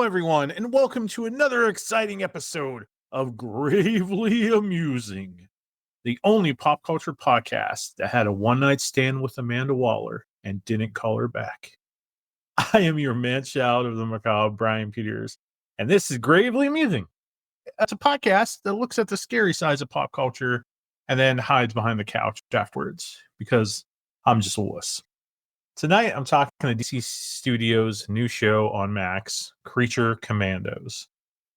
Hello, everyone, and welcome to another exciting episode of Gravely Amusing, the only pop culture podcast that had a one-night stand with Amanda Waller and didn't call her back. I am your man-child of the macabre, Brian Peters, and this is Gravely Amusing. It's a podcast that looks at the scary sides of pop culture and then hides behind the couch afterwards, because I'm just a wuss. Tonight, I'm talking to DC Studios' new show on Max, Commandos,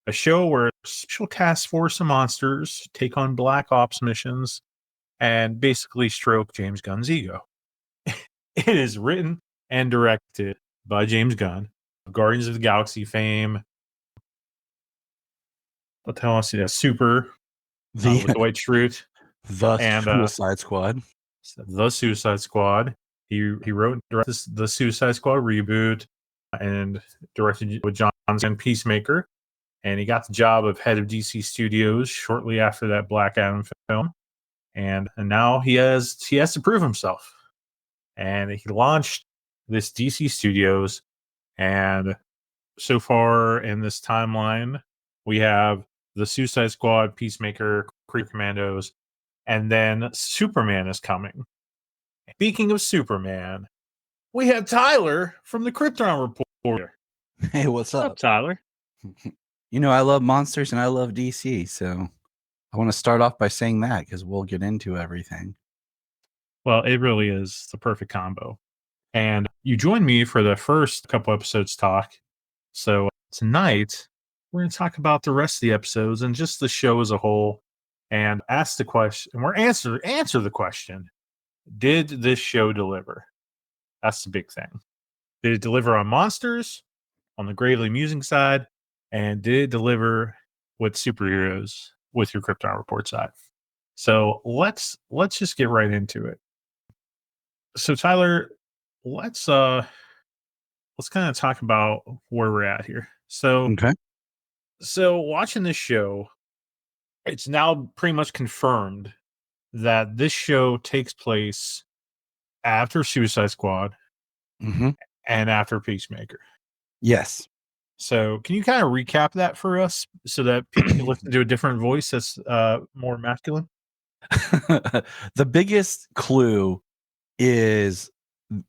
a show where a special task force of monsters take on Black Ops missions and basically stroke James Gunn's ego. It is written and directed by James Gunn, Guardians of the Galaxy fame. What the hell else? Yeah, Super, with the White Truth, and Suicide Squad. The Suicide Squad. He wrote and directed the Suicide Squad reboot and directed with John and Peacemaker. And he got the job of head of DC Studios shortly after that Black Adam film. And now he has to prove himself. And he launched this DC Studios. And so far in this timeline, we have the Suicide Squad, Peacemaker, Commandos, and then Superman is coming. Speaking of Superman, we have Tyler from the Krypton Report. Hey, what's up, Tyler? You know, I love monsters and I love DC, so I want to start off by saying that because we'll get into everything. Well, it really is the perfect combo. And you joined me for the first couple episodes talk. So tonight, we're going to talk about the rest of the episodes and just the show as a whole and ask the question, and we're answer the question. Did this show deliver? That's the big thing. Did it deliver on monsters, on the Gravely Amusing side, and did it deliver with superheroes with your Krypton Report side? So let's just get right into it. So Tyler, let's kind of talk about where we're at here. So watching this show, it's now pretty much confirmed that this show takes place after Suicide Squad and after Peacemaker. Yes. So can you kind of recap that for us so that people can listen to a different voice that's more masculine? The biggest clue is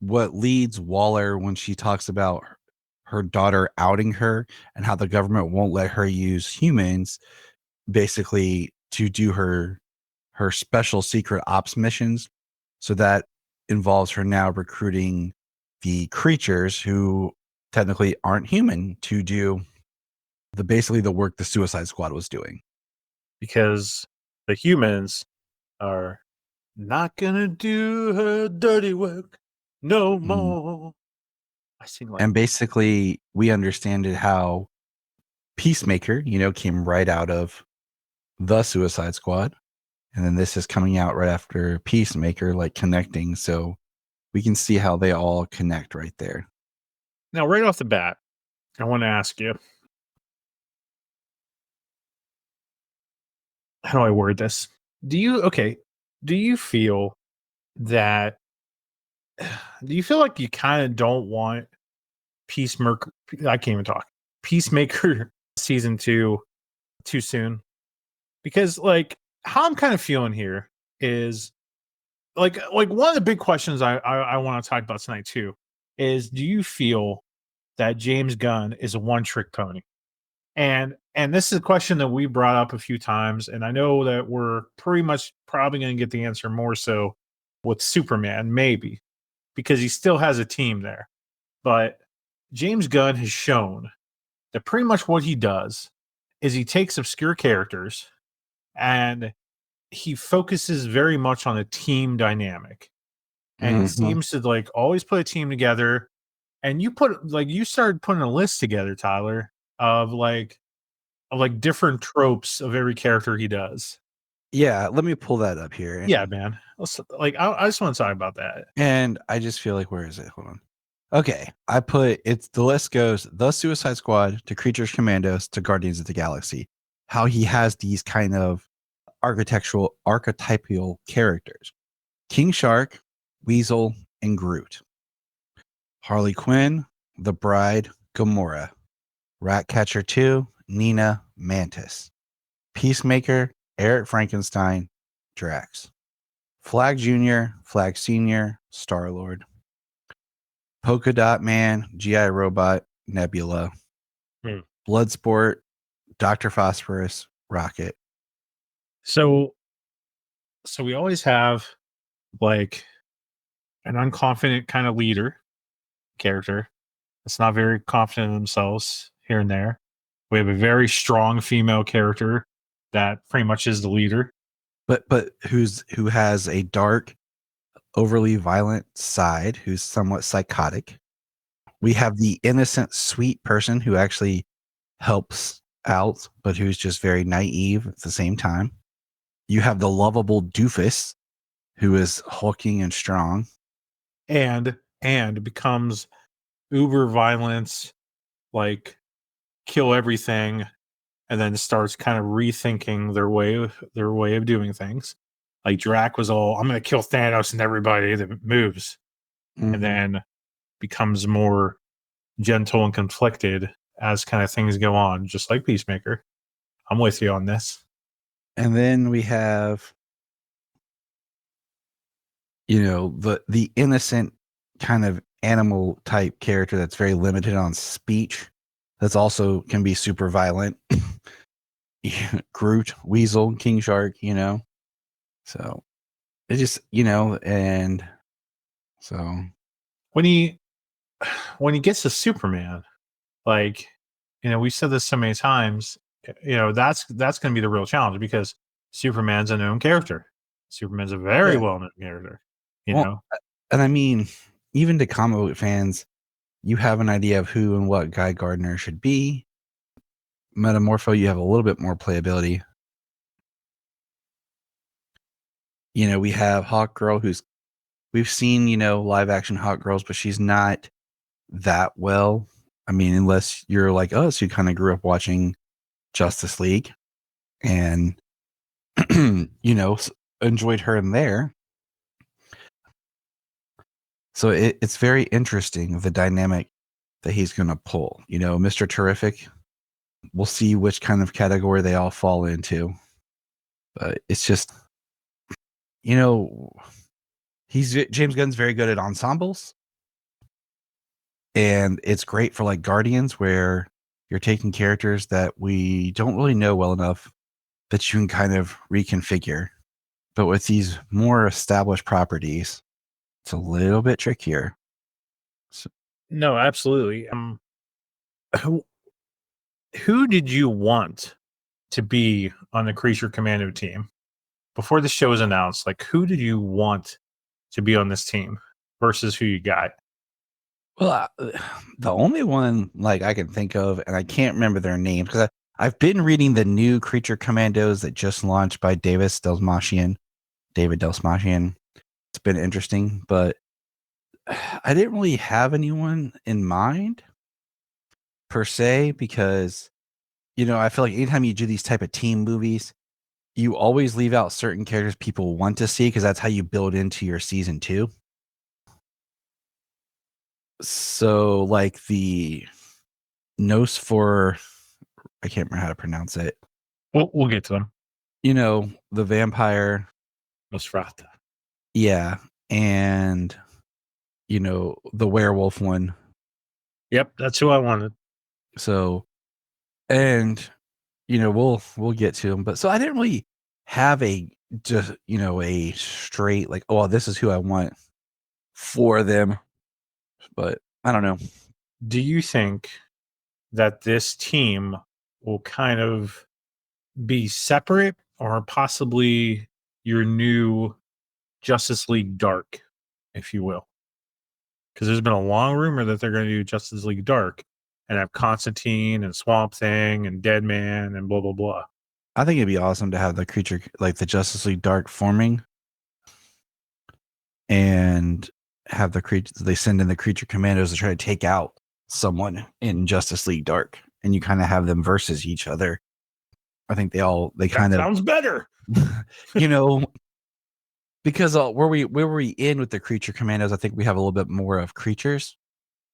what leads Waller when she talks about her daughter outing her and how the government won't let her use humans basically to do her special secret ops missions. So that involves her now recruiting the creatures who technically aren't human to do basically the work the Suicide Squad was doing. Because the humans are not gonna do her dirty work no more. I sing like, and basically we understand it how Peacemaker, came right out of the Suicide Squad. And then this is coming out right after Peacemaker, like connecting. So we can see how they all connect right there. Now, right off the bat, I want to ask you, how do I word this? Do you feel that, do you feel like you kind of don't want Peacemaker season 2 too soon? Because like how I'm kind of feeling here is like one of the big questions I want to talk about tonight too is, do you feel that James Gunn is a one-trick pony? And this is a question that we brought up a few times, and I know that we're pretty much probably going to get the answer more so with Superman, maybe, because he still has a team there. But James Gunn has shown that pretty much what he does is he takes obscure characters and he focuses very much on a team dynamic. And he seems to like always put a team together. And you started putting a list together, Tyler, of different tropes of every character he does. Yeah, let me pull that up here. Yeah, man. I just want to talk about that. And I just feel like, where is it? Hold on. Okay, I put it's the list goes the Suicide Squad to Creatures Commandos to Guardians of the Galaxy. How he has these kind of archetypal characters: King Shark, Weasel, and Groot. Harley Quinn, the Bride, Gamora. Ratcatcher 2, Nina Mantis. Peacemaker, Eric Frankenstein, Drax. Flag Jr., Flag Sr., Star-Lord. Polka Dot Man, G.I. Robot, Nebula. Hmm. Bloodsport, Dr. Phosphorus, Rocket. So we always have like an unconfident kind of leader character that's not very confident in themselves here and there. We have a very strong female character that pretty much is the leader. But who has a dark, overly violent side, who's somewhat psychotic. We have the innocent, sweet person who actually helps out, but who's just very naive at the same time. You have the lovable doofus who is hulking and strong. And becomes uber violence, like kill everything, and then starts kind of rethinking their way of doing things. Like Drac was all, I'm gonna kill Thanos and everybody that moves, and then becomes more gentle and conflicted as kind of things go on, just like Peacemaker. I'm with you on this. And then we have, the innocent kind of animal type character that's very limited on speech. That's also can be super violent. Groot, Weasel, King Shark, So it just, and so When he gets to Superman, like, we've said this so many times, that's going to be the real challenge because Superman's a known character. Superman's a very well-known character, well, and I mean, even to comic book fans, you have an idea of who and what Guy Gardner should be. Metamorpho, you have a little bit more playability. We have Hawk Girl, we've seen, live action Hawk Girls, but she's not that well. I mean, unless you're like us, who kind of grew up watching Justice League and, enjoyed her in there. So it's very interesting, the dynamic that he's going to pull. Mr. Terrific, we'll see which kind of category they all fall into. But it's just, James Gunn's very good at ensembles. And it's great for like Guardians, where you're taking characters that we don't really know well enough that you can kind of reconfigure. But with these more established properties, it's a little bit trickier. So, No, absolutely. Who did you want to be on the Creature Commando team before the show was announced? Like, who did you want to be on this team versus who you got? Well, the only one like I can think of, and I can't remember their names because I've been reading the new Creature Commandos that just launched by David Dastmalchian. It's been interesting, but I didn't really have anyone in mind per se because, I feel like anytime you do these type of team movies, you always leave out certain characters people want to see because that's how you build into your season 2. So like the Nos for, I can't remember how to pronounce it. We'll get to them. The vampire. Nosferatu. Yeah. And, the werewolf one. Yep, that's who I wanted. So, and, we'll get to them. But so I didn't really have a straight like, oh, this is who I want for them. But I don't know. Do you think that this team will kind of be separate or possibly your new Justice League Dark, if you will? Because there's been a long rumor that they're going to do Justice League Dark and have Constantine and Swamp Thing and Deadman and blah, blah, blah. I think it'd be awesome to have the creature, like the Justice League Dark forming and have the creature, they send in the Creature Commandos to try to take out someone in Justice League Dark. And you kind of have them versus each other. I think they kind of sounds better. Because where we in with the Creature Commandos, I think we have a little bit more of creatures.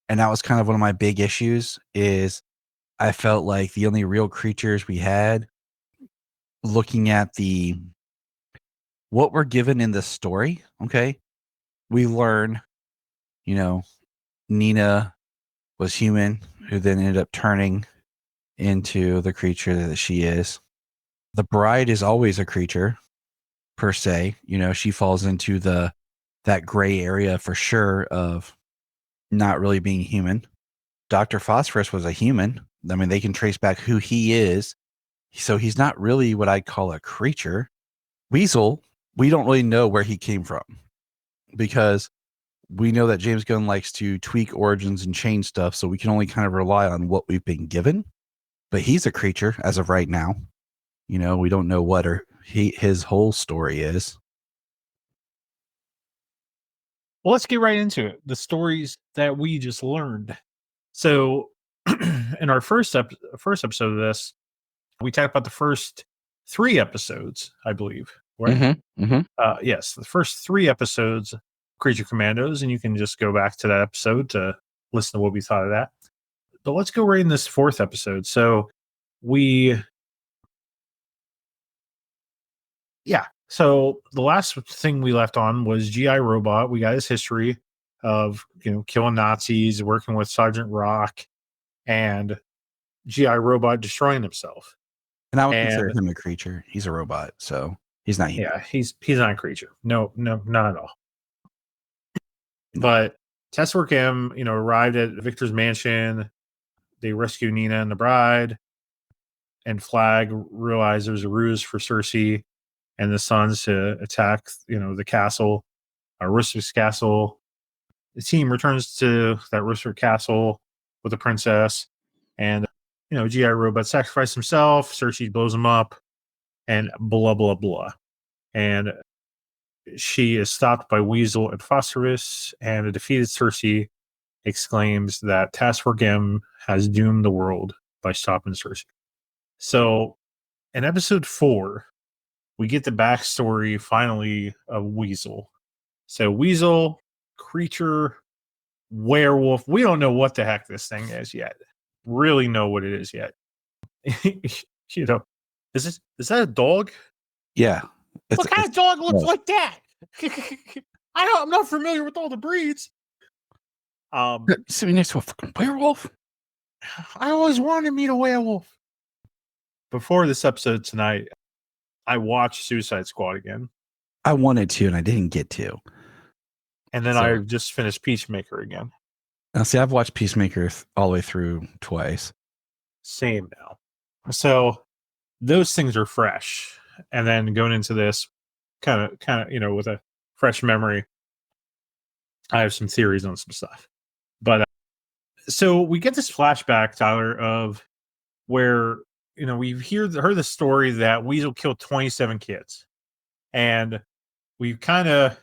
And that was kind of one of my big issues is I felt like the only real creatures we had, looking at what we're given in the story, okay, we learn, you know, Nina was human, who then ended up turning into the creature that she is. The bride is always a creature per se. She falls into that gray area for sure of not really being human. Dr. Phosphorus was a human. I mean, they can trace back who he is. So he's not really what I'd call a creature. Weasel, we don't really know where he came from because we know that James Gunn likes to tweak origins and change stuff. So we can only kind of rely on what we've been given. But he's a creature as of right now. We don't know what his whole story is. Well, let's get right into it. The stories that we just learned. So, in our first episode of this, we talked about the first 3 episodes, I believe. Right? Mm-hmm, mm-hmm. Yes, the first 3 episodes, Creature Commandos, and you can just go back to that episode to listen to what we thought of that. But let's go right in this 4th episode. So, So the last thing we left on was GI Robot. We got his history of killing Nazis, working with Sergeant Rock, and GI Robot destroying himself. And I would consider him a creature. He's a robot, so he's not human. Yeah, he's not a creature. No, not at all. But Taskforce M, arrived at Victor's mansion. They rescue Nina and the bride, and Flag realized there was a ruse for Cersei and the sons to attack, the castle, Rustic's castle. The team returns to that Rustic castle with the princess, and GI Robot sacrificed himself. Cersei blows him up, and blah blah blah. And she is stopped by Weasel and Phosphorus, and a defeated Cersei exclaims that Task Force M has doomed the world by stopping Cersei. So, in episode 4, we get the backstory finally of Weasel. So Weasel, creature, werewolf. We don't know what the heck this thing is yet. Really know what it is yet. Is that a dog? Yeah. What kind of dog looks like that? I'm not familiar with all the breeds. Sitting next to a fucking werewolf. I always wanted to meet a werewolf. Before this episode tonight, I watched Suicide Squad again. I wanted to, and I didn't get to. And then I just finished Peacemaker again. Now, see, I've watched Peacemaker all the way through twice. Same now. So those things are fresh. And then going into this kind of, with a fresh memory, I have some theories on some stuff. But so we get this flashback, Tyler, of where, we've heard the story that Weasel killed 27 kids. And we kind of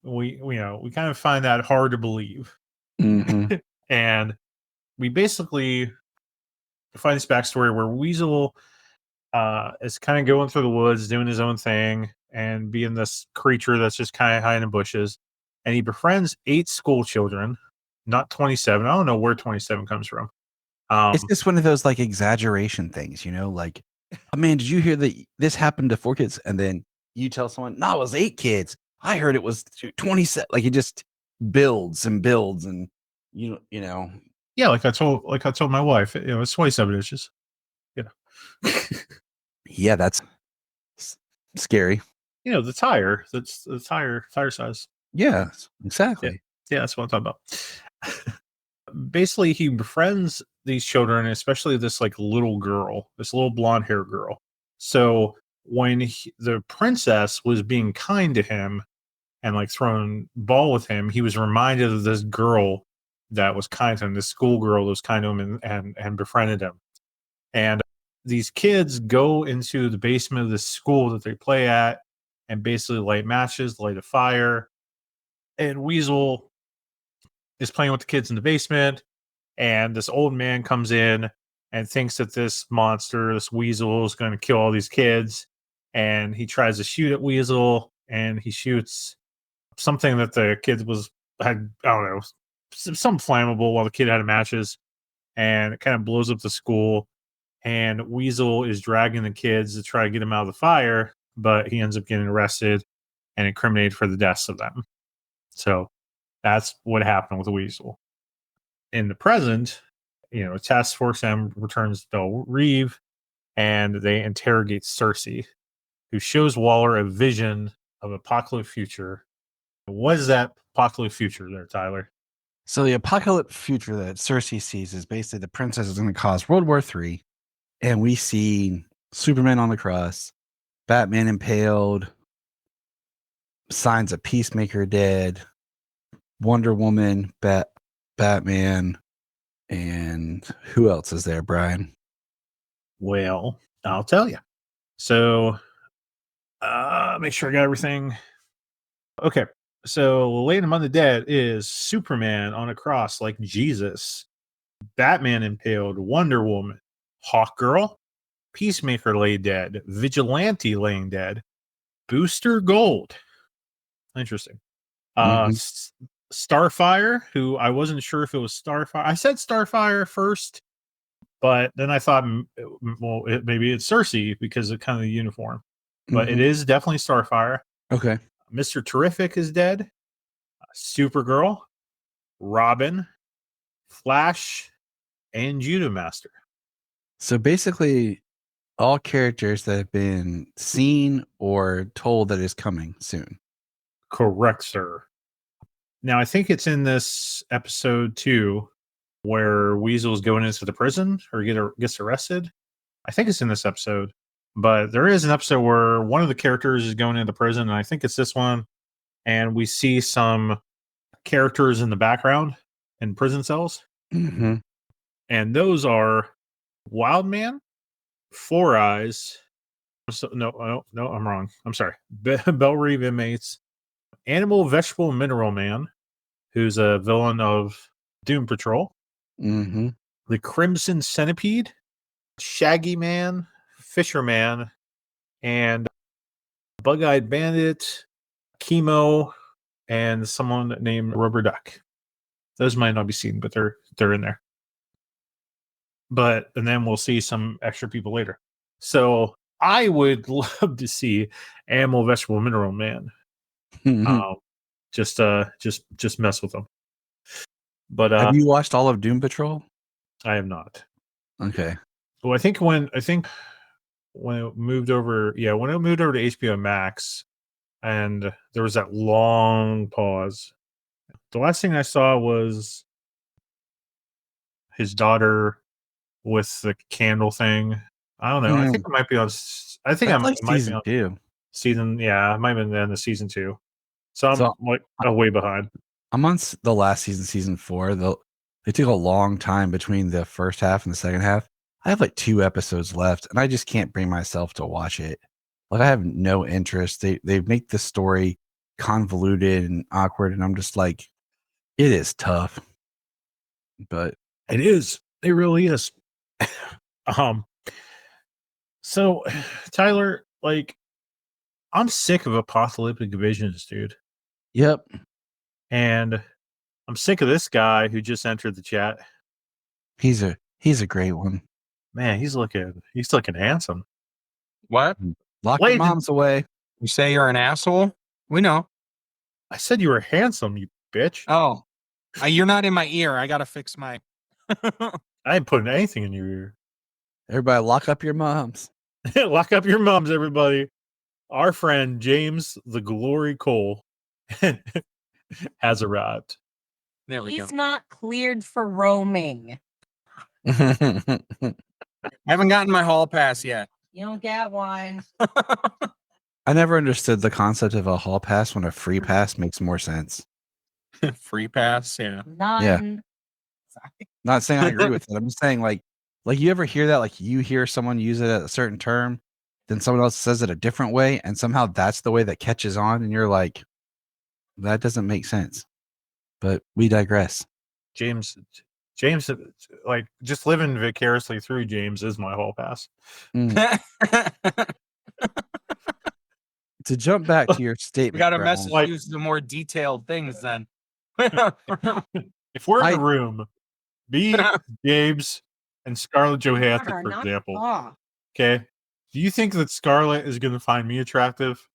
find that hard to believe. Mm-hmm. And we basically find this backstory where Weasel is kind of going through the woods, doing his own thing, and being this creature that's just kind of hiding in bushes. And he befriends 8 school children, not 27. I don't know where 27 comes from. It's just one of those like exaggeration things, like, oh man, did you hear that this happened to 4 kids? And then you tell someone, no, it was 8 kids. I heard it was 27. Like it just builds and builds, and you know. Yeah, like I told my wife, it's 27 inches. Yeah, that's scary. The tire. That's the tire size. Yeah, exactly. Yeah, that's what I'm talking about. Basically, he befriends these children, especially this like little girl, this little blonde hair girl. So when the princess was being kind to him and like throwing ball with him, he was reminded of this girl that was kind to him, this schoolgirl that was kind to him and befriended him. And these kids go into the basement of the school that they play at and basically light matches, light a fire. And Weasel is playing with the kids in the basement. And this old man comes in and thinks that this monster, this Weasel, is going to kill all these kids. And he tries to shoot at Weasel, and he shoots something that the kid had, I don't know, some flammable while the kid had matches. and it kind of blows up the school. And Weasel is dragging the kids to try to get him out of the fire, but he ends up getting arrested and incriminated for the deaths of them. So that's what happened with Weasel. In the present, Task Force M returns Del Reeve, and they interrogate Cersei, who shows Waller a vision of apocalyptic future. What is that apocalyptic future there, Tyler? So the apocalyptic future that Cersei sees is basically the princess is going to cause World War III, and we see Superman on the cross, Batman impaled, signs of Peacemaker dead, Wonder Woman, Batman, and who else is there, Brian? Well, I'll tell you. So, make sure I got everything. Okay. So, laying among the dead is Superman on a cross like Jesus, Batman impaled, Wonder Woman, Hawkgirl, Peacemaker laid dead, Vigilante laying dead, Booster Gold. Interesting. Starfire, who I wasn't sure if it was Starfire. I said Starfire first, but then I thought, well, maybe it's Cersei because of kind of the uniform. But it is definitely Starfire. Okay. Mr. Terrific is dead. Supergirl, Robin, Flash, and Judo Master. So basically, all characters that have been seen or told that is coming soon. Correct, sir. Now, I think it's in this episode too, where Weasel's going into the prison or gets arrested. I think it's in this episode, but there is an episode where one of the characters is going into prison, and I think it's this one. And we see some characters in the background in prison cells, and those are Wildman, Four Eyes. No, I'm wrong. I'm sorry. Bell Reeve inmates, Animal, Vegetable, Mineral Man, who's a villain of Doom Patrol, the Crimson Centipede, Shaggy Man, Fisherman, and Bug-Eyed Bandit, Chemo, and someone named Rubber Duck. Those might not be seen, but they're in there. And then we'll see some extra people later. So I would love to see Animal, Vegetable, Mineral Man. Just mess with them. But have you watched all of Doom Patrol? I have not. Okay. Well, I think when it moved over, to HBO Max, and there was that long pause. The last thing I saw was his daughter with the candle thing. I don't know. I think it might be on. I think it might be on season. Yeah, it might have been the end of season 2. So I'm way behind. I'm on the last season 4. They took a long time between the first half and the second half. I have like 2 episodes left, and I just can't bring myself to watch it. Like I have no interest. They make the story convoluted and awkward, and I'm just like, it is tough. But it is. It really is. So Tyler, like, I'm sick of apocalyptic visions, dude. Yep. And I'm sick of this guy who just entered the chat. He's a great one. Man, he's looking handsome. What? Lock your moms away. You say you're an asshole? We know. I said you were handsome, you bitch. Oh, you're not in my ear. I gotta fix my. I ain't putting anything in your ear. Everybody, lock up your moms. Lock up your moms, everybody. Our friend James the Glory Cole has arrived. There we go. He's not cleared for roaming. I haven't gotten my hall pass yet. You don't get one. I never understood the concept of a hall pass when a free pass makes more sense. Free pass, yeah. None. Yeah. Sorry. Not saying I agree with it. I'm just saying like you ever hear that? Like you hear someone use it at a certain term, then someone else says it a different way, and somehow that's the way that catches on, and you're like, that doesn't make sense. But we digress. James, like just living vicariously through James is my hall pass. To jump back to your statement, We got to Brad, message you some more detailed things then. If we're in a room Me, James, and Scarlett Johansson, for Not example. ah. Okay. Do you think that Scarlett is going to find me attractive?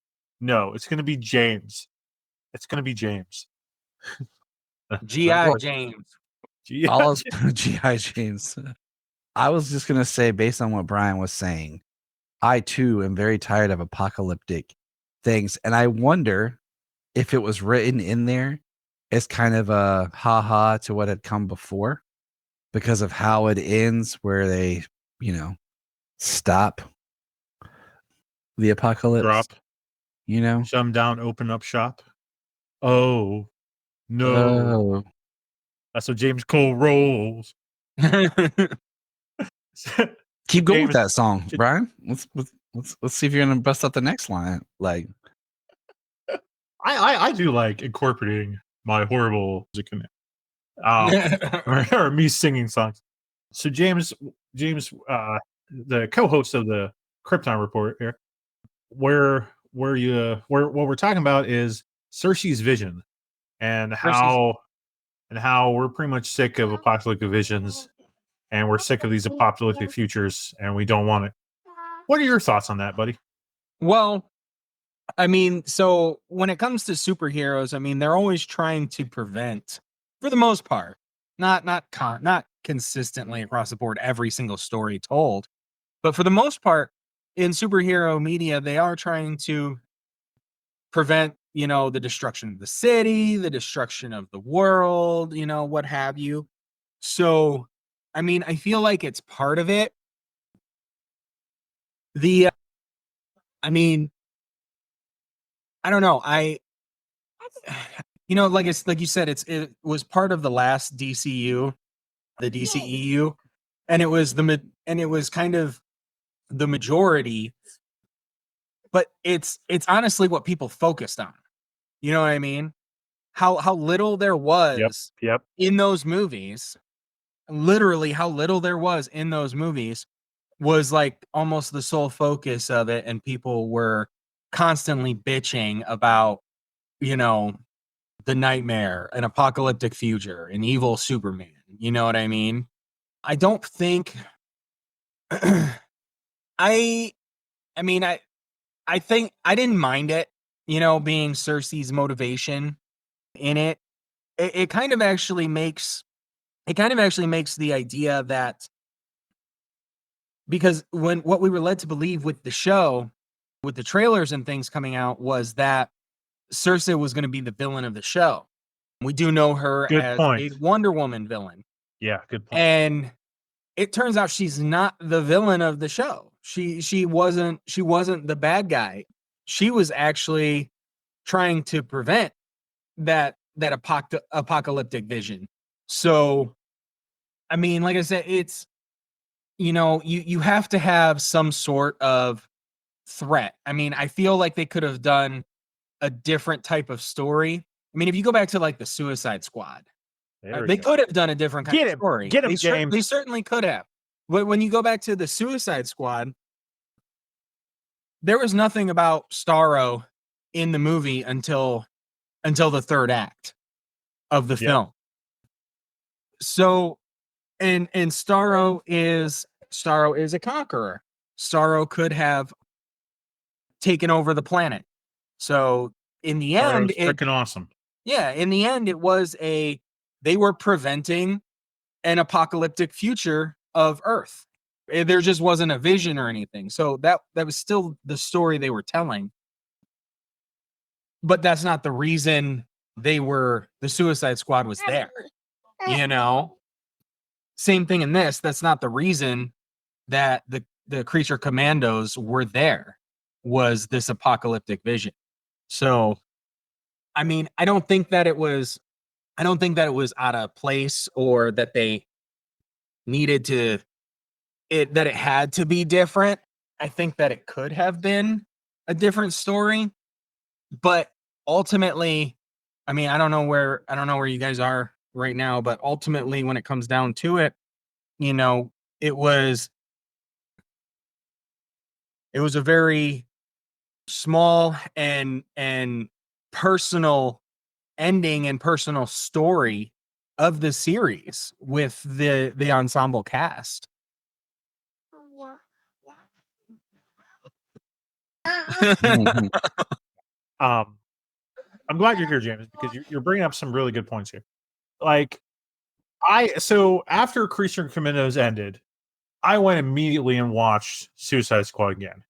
No, it's going to be James. It's going to be James. G.I. James. All of GI James. I was just gonna say, based on what Brian was saying, I too am very tired of apocalyptic things, and I wonder if it was written in there as kind of a ha-ha to what had come before, because of how it ends, where they, stop the apocalypse. Drop. You know, Shut 'em down, open up shop. Oh, no. oh, That's what James Cole rolls. keep going with James- that song, Brian. Let's see if you're gonna bust out the next line. Like, I do like incorporating my horrible music in it. Or me singing songs. So James, the co-host of the Krypton Report here, what we're talking about is Cersei's vision and how we're pretty much sick of apocalyptic visions and we're sick of these apocalyptic futures and we don't want it. What are your thoughts on that, buddy? Well, I mean, so when it comes to superheroes, I mean, they're always trying to prevent, for the most part, not consistently across the board, every single story told, but for the most part, in superhero media, they are trying to prevent, the destruction of the city, the destruction of the world, what have you. So, I mean, I feel like it's part of it. I mean, I don't know. Like you said, it was part of the last DCU, the DCEU, and it was kind of the majority, but it's honestly what people focused on. You know what I mean? How little there was Yep. in those movies. Literally, how little there was in those movies was like almost the sole focus of it, and people were constantly bitching about, the nightmare, an apocalyptic future, an evil Superman. You know what I mean? I don't think I mean I think I didn't mind it, being Cersei's motivation in it. It kind of actually makes the idea that, because what we were led to believe with the show, with the trailers and things coming out, was that Cersei was going to be the villain of the show. We do know her Good as point. a Wonder Woman villain. Yeah, good point. And it turns out she's not the villain of the show. She wasn't the bad guy. She was actually trying to prevent that apocalyptic vision. So, I mean, like I said, it's, you have to have some sort of threat. I mean, I feel like they could have done a different type of story. I mean, if you go back to like the Suicide Squad, they could have done a different kind of story. Get him, James. They certainly could have. But when you go back to the Suicide Squad, there was nothing about Starro in the movie until the third act of the film. So, and Starro is a conqueror. Starro could have taken over the planet. So in the end, freaking awesome. Yeah, in the end, it was they were preventing an apocalyptic future of Earth. There just wasn't a vision or anything. So that was still the story they were telling. But that's not the reason the Suicide Squad was there. Same thing in this. That's not the reason that the creature Commandos were there, was this apocalyptic vision. So, I mean, I don't think that it was out of place, or that they needed that it had to be different. I think that it could have been a different story, but ultimately, I mean, I don't know where you guys are right now, but ultimately, when it comes down to it, it was a very small and personal ending and personal story of the series with the ensemble cast. Mhm. I'm glad you're here, James, because you're bringing up some really good points here. Like, so after Creature Commandos ended, I went immediately and watched Suicide Squad again,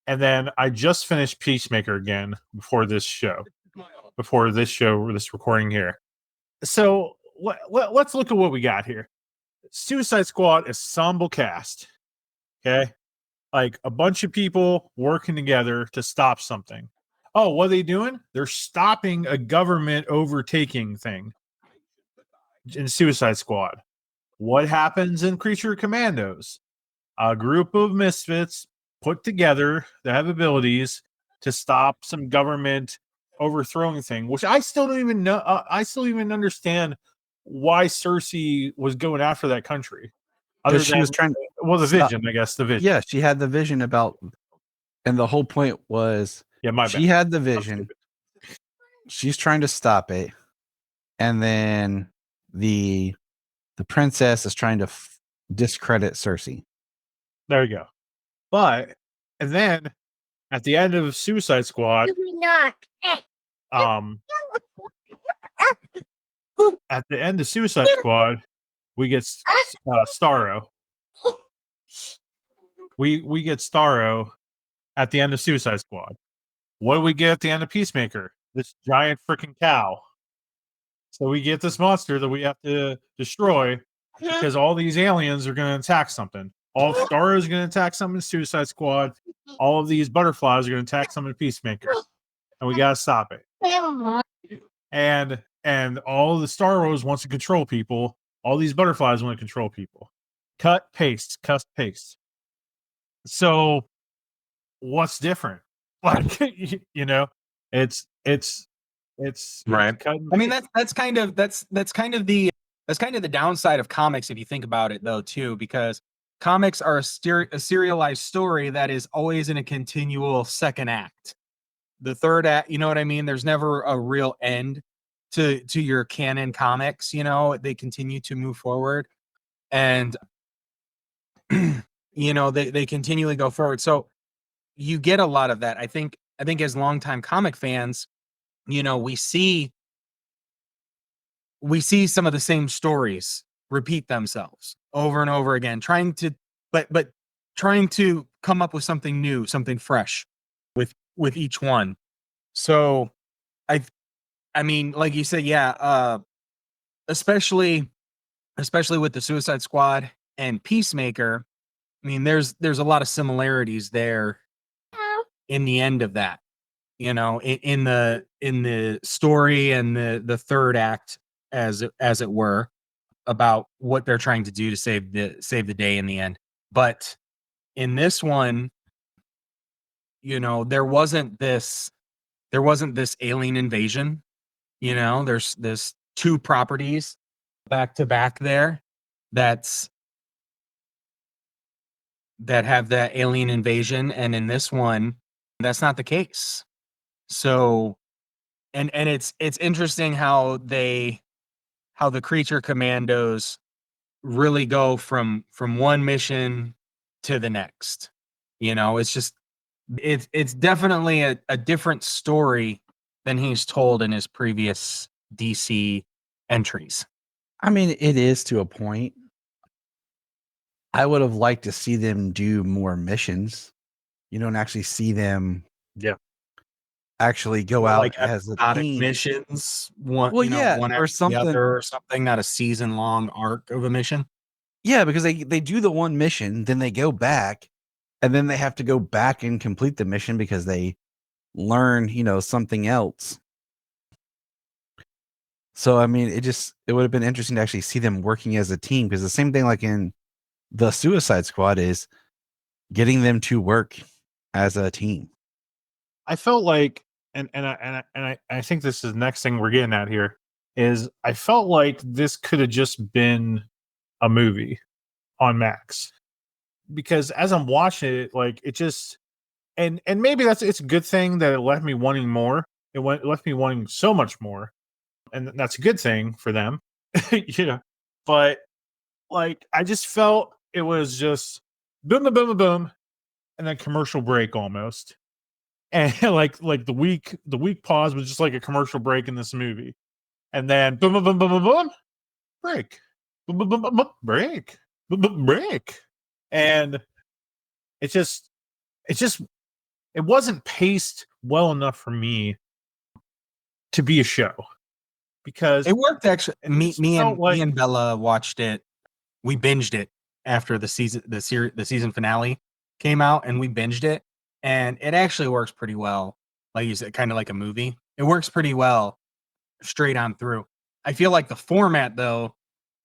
and then I just finished Peacemaker again before this recording here. So let's look at what we got here. Suicide Squad ensemble cast. Okay, like a bunch of people working together to stop something. Oh, what are they doing? They're stopping a government overtaking thing in Suicide Squad. What happens in Creature Commandos? A group of misfits put together that have abilities to stop some government overthrowing thing, which I still don't even know. I still don't even understand why Cersei was going after that country. Other Because she than, was trying. well, the Stop. vision, I guess, the vision. Yeah, she had the vision about, and the whole point was Yeah, my she bad. had the I'm vision. stupid. She's trying to stop it, and then the princess is trying to discredit Cersei. There you go. But and then at the end of Suicide Squad, at the end of Suicide Squad, we get Starro. We get Starro at the end of Suicide Squad. What do we get at the end of Peacemaker? This giant freaking cow. So we get this monster that we have to destroy because all these aliens are going to attack something. All Starro is going to attack something in Suicide Squad. All of these butterflies are going to attack something in Peacemaker, and we got to stop it. And all the Star Wars wants to control people. All these butterflies want to control people. Cut, paste, cut, paste. So what's different? Like, you know, it's Right. cutting. I mean, that's kind of the downside of comics, if you think about it, though, too, because comics are a serialized story that is always in a continual second act. The third act, you know what I mean? There's never a real end to your canon comics. You know, they continue to move forward, and you know they continually go forward. So you get a lot of that. I think as longtime comic fans, you know, we see some of the same stories repeat themselves over and over again, trying to trying to come up with something new, something fresh with each one. So I mean, like you said, yeah, especially with the Suicide Squad and Peacemaker. I mean, there's a lot of similarities there in the end of that, you know, in the story and the third act, as it were, about what they're trying to do to save the day in the end. But in this one, you know, there wasn't this alien invasion. You know, there's this two properties back to back there that have that alien invasion, and in this one, that's not the case. So, and it's interesting how the Creature Commandos really go from one mission to the next. You know, it's just it's definitely a different story than he's told in his previous DC entries. I mean, it is to a point. I would have liked to see them do more missions. You don't actually see them, Yeah. actually go out Like as a episodic team. missions, one, Well, you know, yeah, one or after the something. other or something, not a season long arc of a mission. Yeah, because they do the one mission, then they go back, and then they have to go back and complete the mission because they learn, you know, something else. So I mean, it would have been interesting to actually see them working as a team, because the same thing like in the Suicide Squad is getting them to work as a team. I felt like, and I think this is the next thing we're getting at here, is I felt like this could have just been a movie on Max, because as I'm watching it, like it just, and maybe it's a good thing that it left me wanting more. Left me wanting so much more, and that's a good thing for them. Yeah. But like I just felt it was just boom boom boom boom boom and then commercial break almost. And like the week pause was just like a commercial break in this movie. And then boom boom boom boom boom boom break. Boom boom boom boom, boom break. Boom, boom, break. And it just it just it wasn't paced well enough for me to be a show because It worked actually. it Me, just me felt and like me and Bella watched it. We binged it after the season finale came out, and we binged it, and it actually works pretty well. Like you said, kind of like a movie. It works pretty well straight on through. I feel like the format though,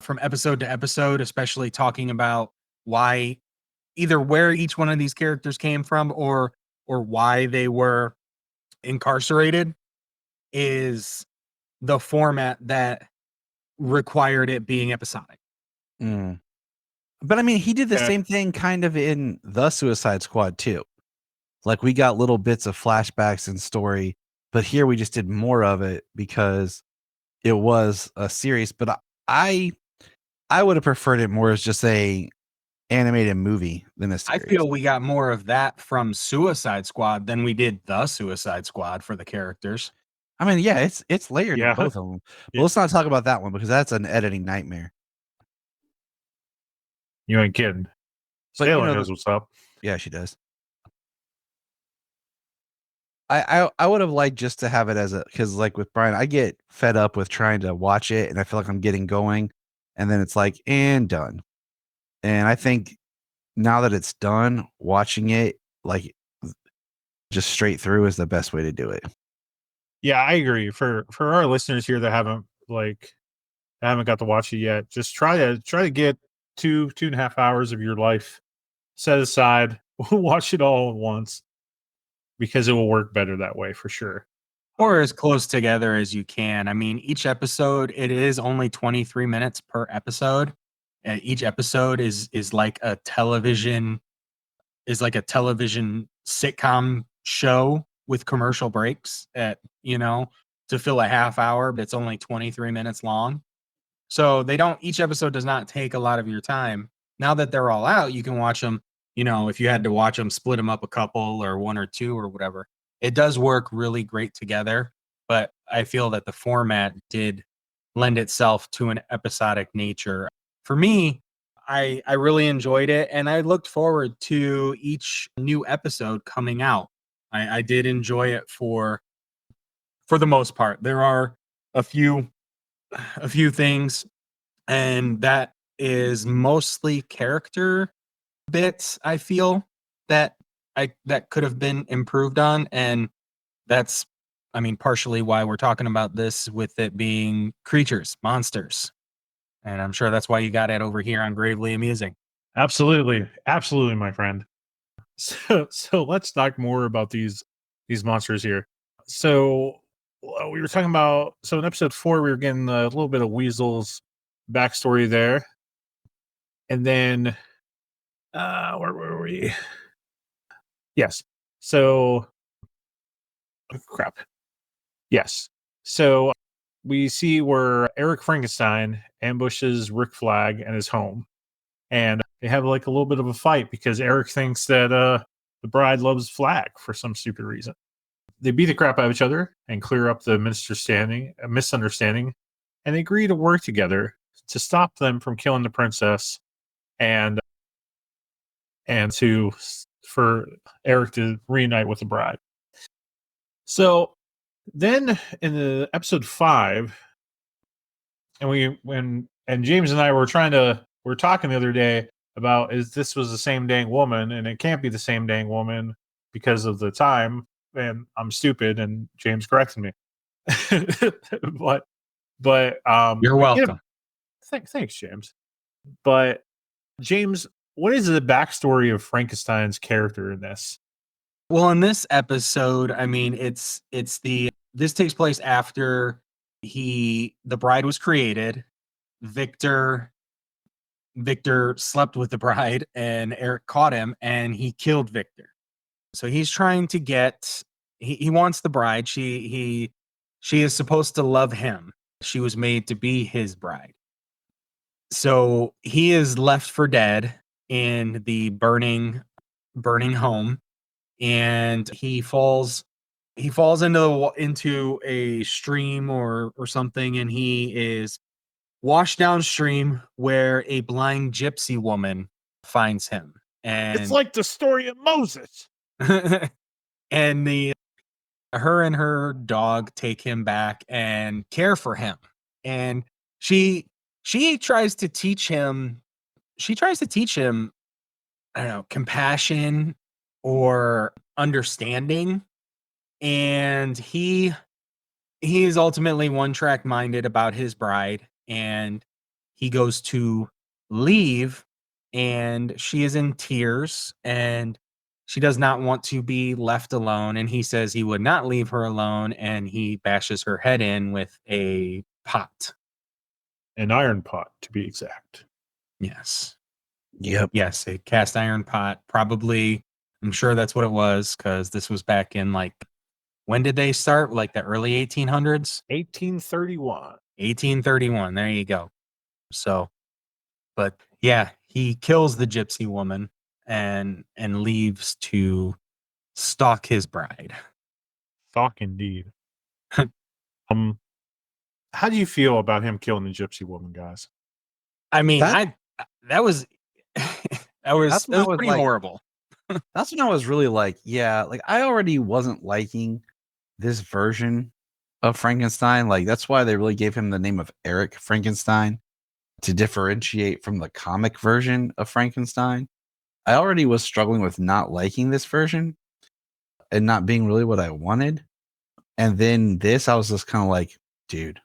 from episode to episode, especially talking about why either where each one of these characters came from or why they were incarcerated is the format that required it being episodic. Mm. But I mean, he did the Yeah. same thing kind of in the Suicide Squad too. Like we got little bits of flashbacks and story, but here we just did more of it because it was a series. But I would have preferred it more as just a animated movie than a I series. feel we got more of that from Suicide Squad than we did the Suicide Squad for the characters. I mean, yeah, it's layered in Yeah. both of them. But Yeah. let's not talk about that one because that's an editing nightmare. you ain't kidding. But you Sailor know, knows what's up. yeah, she does. I would have liked just to have it as a because like with Brian, I get fed up with trying to watch it and I feel like I'm getting going, and then it's like and done. And I think now that it's done, watching it like just straight through is the best way to do it. Yeah, I agree. For our listeners here that haven't got to watch it yet, just try to get 2.5 hours of your life set aside, watch it all at once because it will work better that way for sure. Or as close together as you can. I mean, each episode, it is only 23 minutes per episode. Each episode is like a television sitcom show with commercial breaks to fill a half hour, but it's only 23 minutes long. So each episode does not take a lot of your time. Now that they're all out, you can watch them, if you had to watch them, split them up a couple or one or two or whatever. It does work really great together, but I feel that the format did lend itself to an episodic nature. For me, I really enjoyed it and I looked forward to each new episode coming out. I did enjoy it for the most part. There are a few things, and that is mostly character bits I feel that that could have been improved on, and that's partially why we're talking about this with it being creatures, monsters. And I'm sure that's why you got it over here on Gravely Amusing. Absolutely, absolutely, my friend. So let's talk more about these monsters here. So we were talking about in episode 4 we were getting a little bit of Weasel's backstory there, and then where were we? Yes. So crap. Yes. So we see where Eric Frankenstein ambushes Rick Flag and his home, and they have like a little bit of a fight because Eric thinks that the bride loves Flag for some stupid reason. They beat the crap out of each other and clear up the misunderstanding, and they agree to work together to stop them from killing the princess and for Eric to reunite with the bride. So then in the episode 5, and James and I were talking the other day about this was the same dang woman, and it can't be the same dang woman because of the time, and I'm stupid, and James corrected me. but You're welcome. thanks, James. But James, what is the backstory of Frankenstein's character in this? Well, in this episode, this takes place after the bride was created. Victor slept with the bride and Eric caught him and he killed Victor. So he's trying to he wants the bride. She is supposed to love him. She was made to be his bride. So he is left for dead in the burning home, and he falls into a stream or something, and he is washed downstream where a blind gypsy woman finds him. It's And like the story of Moses. and her and her dog take him back and care for him. And she tries to teach him I don't know, compassion or understanding. And he is ultimately one track minded about his bride, and he goes to leave, and she is in tears, and she does not want to be left alone, and he says he would not leave her alone, and he bashes her head in with a pot. An iron pot, to be exact. Yes. Yep. Yes, a cast iron pot. Probably, I'm sure that's what it was, because this was back in, like, when did they start? Like the early 1800s? 1831. 1831. There you go. So, but yeah, he kills the gypsy woman and leaves to stalk his bride. Fuck indeed. How do you feel about him killing the gypsy woman, guys? I mean, That- that was That's when I was pretty like- horrible. That's when I was really like, yeah, like I already wasn't liking this version of Frankenstein. Like that's why they really gave him the name of Eric Frankenstein to differentiate from the comic version of Frankenstein. I already was struggling with not liking this version and not being really what I wanted. And then this, I was just kind of like, dude,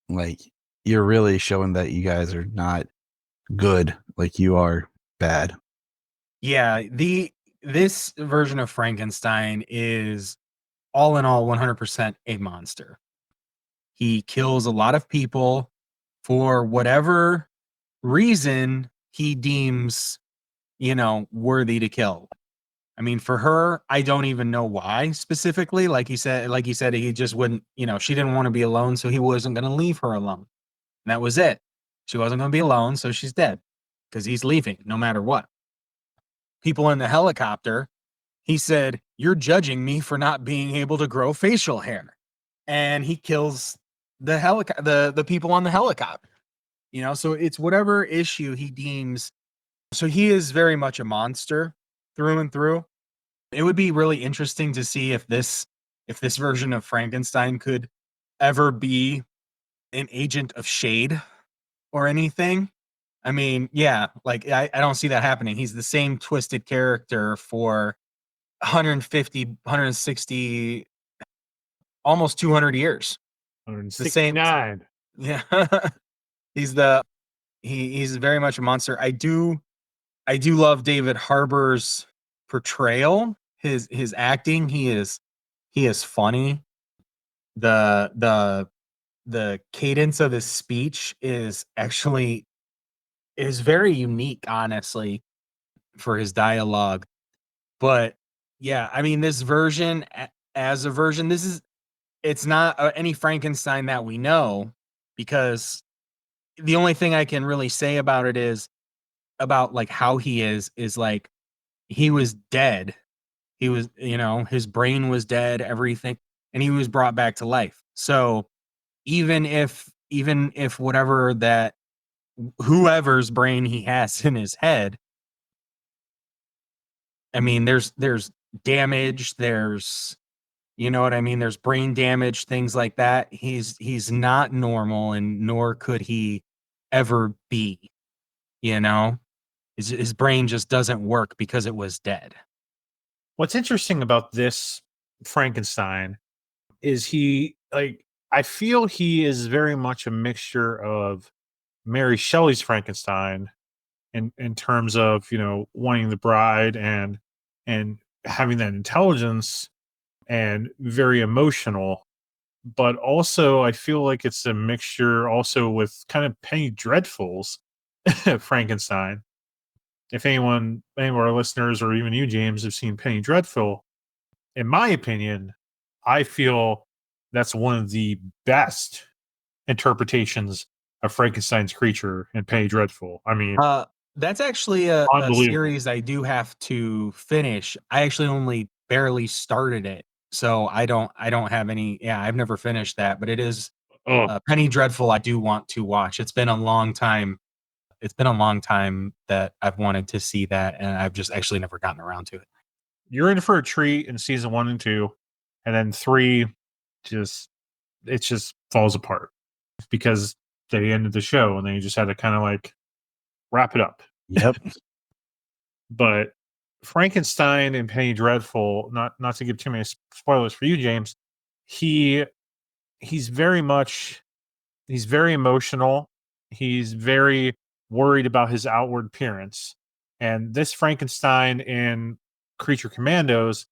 like you're really showing that you guys are not good. Like you are bad. Yeah, this version of Frankenstein is all in all 100% a monster. He kills a lot of people for whatever reason he deems, worthy to kill. I mean, for her, I don't even know why specifically. Like he said, he just wouldn't, she didn't want to be alone, so he wasn't going to leave her alone. And that was it. She wasn't going to be alone, so she's dead because he's leaving no matter what. People in the helicopter, he said, "You're judging me for not being able to grow facial hair." And he kills the people on the helicopter. So it's whatever issue he deems. So he is very much a monster through and through. It would be really interesting to see if this version of Frankenstein could ever be an agent of shade or anything. I mean, yeah, like I don't see that happening. He's the same twisted character for 150, 160, almost 200 years. The same. 169. Yeah. He's very much a monster. I do love David Harbour's portrayal, his acting. He is funny. The cadence of his speech is very unique, honestly, for his dialogue. But yeah, I mean, this version as a version, it's not any Frankenstein that we know, because the only thing I can really say about it is about like how he is like he was dead. He was, his brain was dead, everything, and he was brought back to life. So even if whatever that whoever's brain he has in his head, I mean, there's damage, there's, you know what I mean, there's brain damage, things like that. He's not normal, and nor could he ever be, you know. His brain just doesn't work because it was dead. What's interesting about this Frankenstein is I feel he is very much a mixture of Mary Shelley's Frankenstein in terms of, wanting the bride and having that intelligence and very emotional. But also I feel like it's a mixture also with kind of Penny Dreadful's Frankenstein. If any of our listeners or even you, James, have seen Penny Dreadful, in my opinion, I feel that's one of the best interpretations of Frankenstein's creature and Penny Dreadful. I mean, That's actually a unbelievable. series I do have to finish. I actually only barely started it, so I don't have any. Yeah, I've never finished that, but it is Penny Dreadful. I do want to watch. It's been a long time. It's been a long time that I've wanted to see that, and I've just actually never gotten around to it. You're in for a treat in season 1 and 2, and then 3, it just falls apart because they ended the show and they just had to kind of like wrap it up. Yep. But Frankenstein and Penny Dreadful, not to give too many spoilers for you, James, he's very emotional. He's very worried about his outward appearance. And this Frankenstein in Creature Commandos,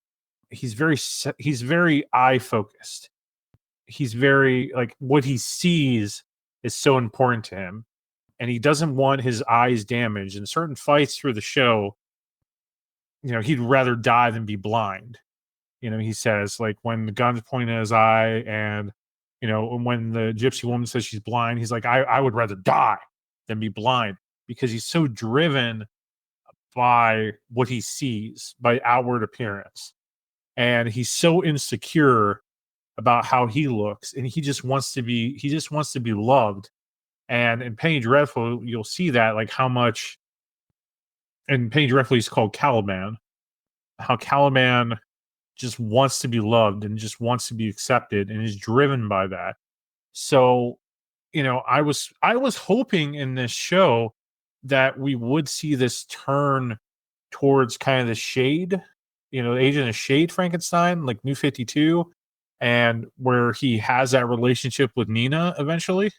he's very eye focused. He's very like what he sees is so important to him, and he doesn't want his eyes damaged. In certain fights through the show, he'd rather die than be blind. He says, like, when the gun's pointed at his eye, and when the gypsy woman says she's blind, he's like, I would rather die than be blind, because he's so driven by what he sees, by outward appearance. And he's so insecure about how he looks, and he just wants to be loved. And in Penny Dreadful, you'll see that, like, how much. And Penny Dreadful is called Caliban. How Caliban just wants to be loved and just wants to be accepted and is driven by that. So, I was hoping in this show that we would see this turn towards kind of the shade, Agent of Shade Frankenstein, like New 52, and where he has that relationship with Nina eventually.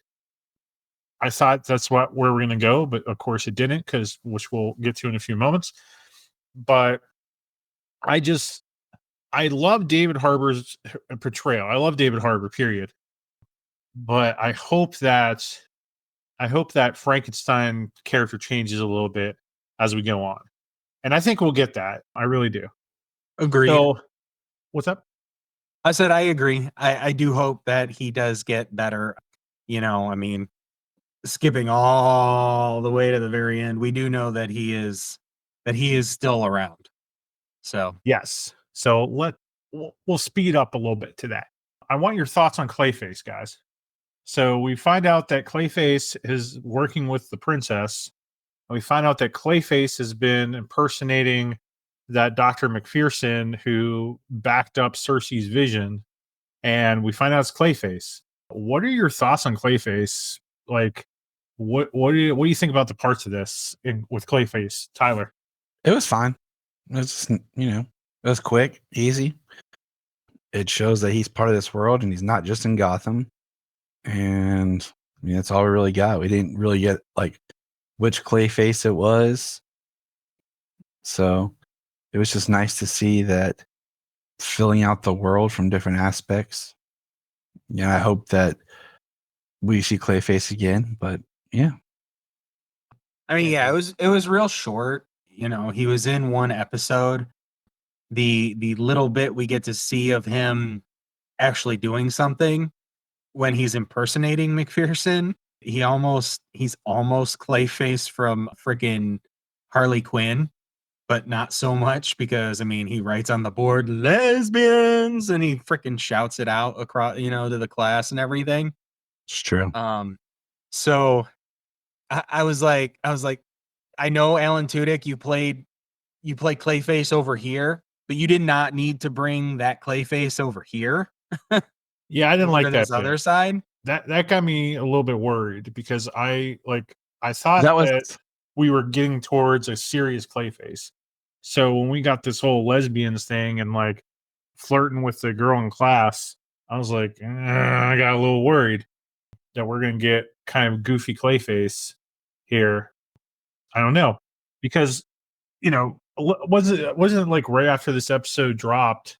I thought that's where we're going to go, but of course it didn't, which we'll get to in a few moments. But I love David Harbour's portrayal. I love David Harbour, period. But I hope that Frankenstein character changes a little bit as we go on. And I think we'll get that. I really do. Agreed. So, what's up? I said I agree. I do hope that he does get better. I mean, skipping all the way to the very end, we do know that he is still around. So yes. So we'll speed up a little bit to that. I want your thoughts on Clayface, guys. So we find out that Clayface is working with the princess. We find out that Clayface has been impersonating that Dr. McPherson who backed up Cersei's vision. And we find out it's Clayface. What are your thoughts on Clayface? Like, what do you think about the parts of this with Clayface, Tyler? It was fine. It was just, it was quick, easy. It shows that he's part of this world and he's not just in Gotham. And that's all we really got. We didn't really get like which Clayface it was. So it was just nice to see that filling out the world from different aspects. I hope that we see Clayface again, but yeah. I mean, yeah, it was real short. He was in one episode. The little bit we get to see of him actually doing something when he's impersonating McPherson, he's almost Clayface from freaking Harley Quinn, but not so much, because he writes on the board lesbians and he freaking shouts it out across, to the class and everything. It's true. So I was like, I know, Alan Tudyk, you played Clayface over here, but you did not need to bring that Clayface over here. Yeah, I didn't like that. This other side. That got me a little bit worried, because I thought that we were getting towards a serious Clayface. So when we got this whole lesbians thing and like flirting with the girl in class, I was like, I got a little worried that we're going to get kind of goofy Clayface here. I don't know, because wasn't it like right after this episode dropped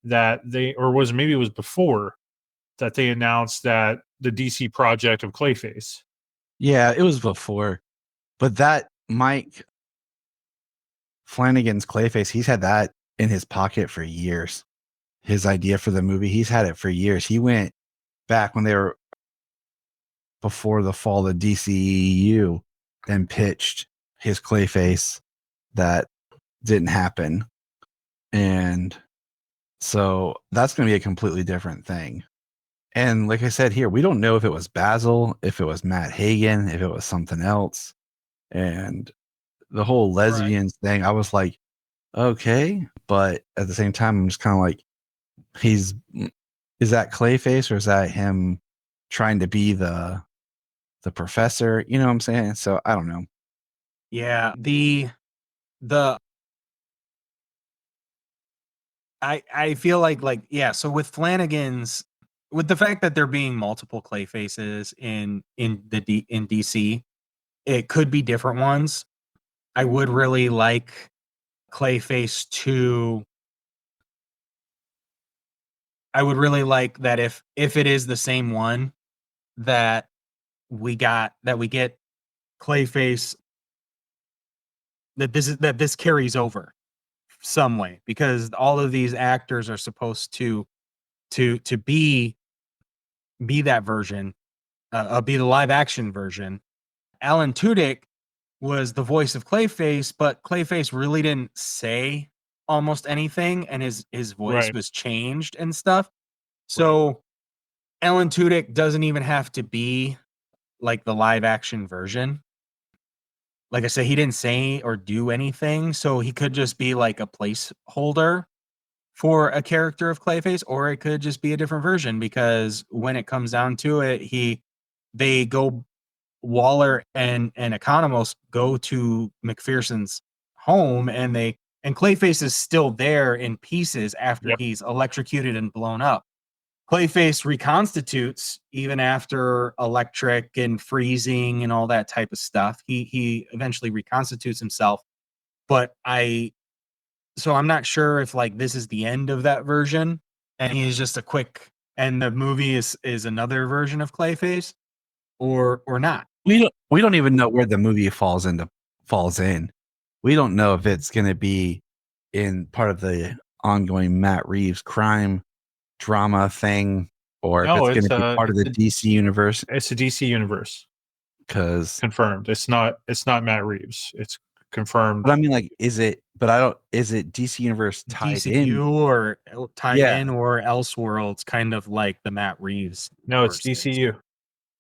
that maybe it was before that they announced that the DC project of Clayface. Yeah, it was before, but that Mike Flanagan's Clayface, he's had that in his pocket for years. His idea for the movie, he's had it for years. He went back when they were before the fall of DCEU and pitched his Clayface that didn't happen. And so that's going to be a completely different thing. And like I said here, we don't know if it was Basil, if it was Matt Hagen, if it was something else. And the whole lesbians thing, I was like, okay. But at the same time, I'm just kind of like, is that Clayface or is that him trying to be the professor? You know what I'm saying? So I don't know. Yeah, I feel like yeah, so with Flanagan's, with the fact that there being multiple Clayfaces in DC, it could be different ones. I would really like Clayface to I would really like that if it is the same one that we get Clayface, that this carries over some way, because all of these actors are supposed to be that version, be the live action version. Alan Tudyk was the voice of Clayface, but Clayface really didn't say almost anything, and his voice Right. was changed and stuff. So Alan Tudyk doesn't even have to be like the live action version. Like I said, he didn't say or do anything, so he could just be like a placeholder for a character of Clayface, or it could just be a different version, because when it comes down to it, Waller and Economos go to McPherson's home, and Clayface is still there in pieces after Yep. he's electrocuted and blown up. Clayface reconstitutes even after electric and freezing and all that type of stuff. He eventually reconstitutes himself, but so I'm not sure if like this is the end of that version and he's just and the movie is another version of Clayface, or not. We don't even know where the movie falls in. We don't know if it's going to be in part of the ongoing Matt Reeves crime drama thing, or if No, it's going to be part of the DC universe. It's a DC universe. Because confirmed. It's not Matt Reeves. It's confirmed. But I mean, like, is it DC universe tied DCU in? or tied Yeah. in, or Elseworlds, kind of like the Matt Reeves? No, it's universe is. DCU.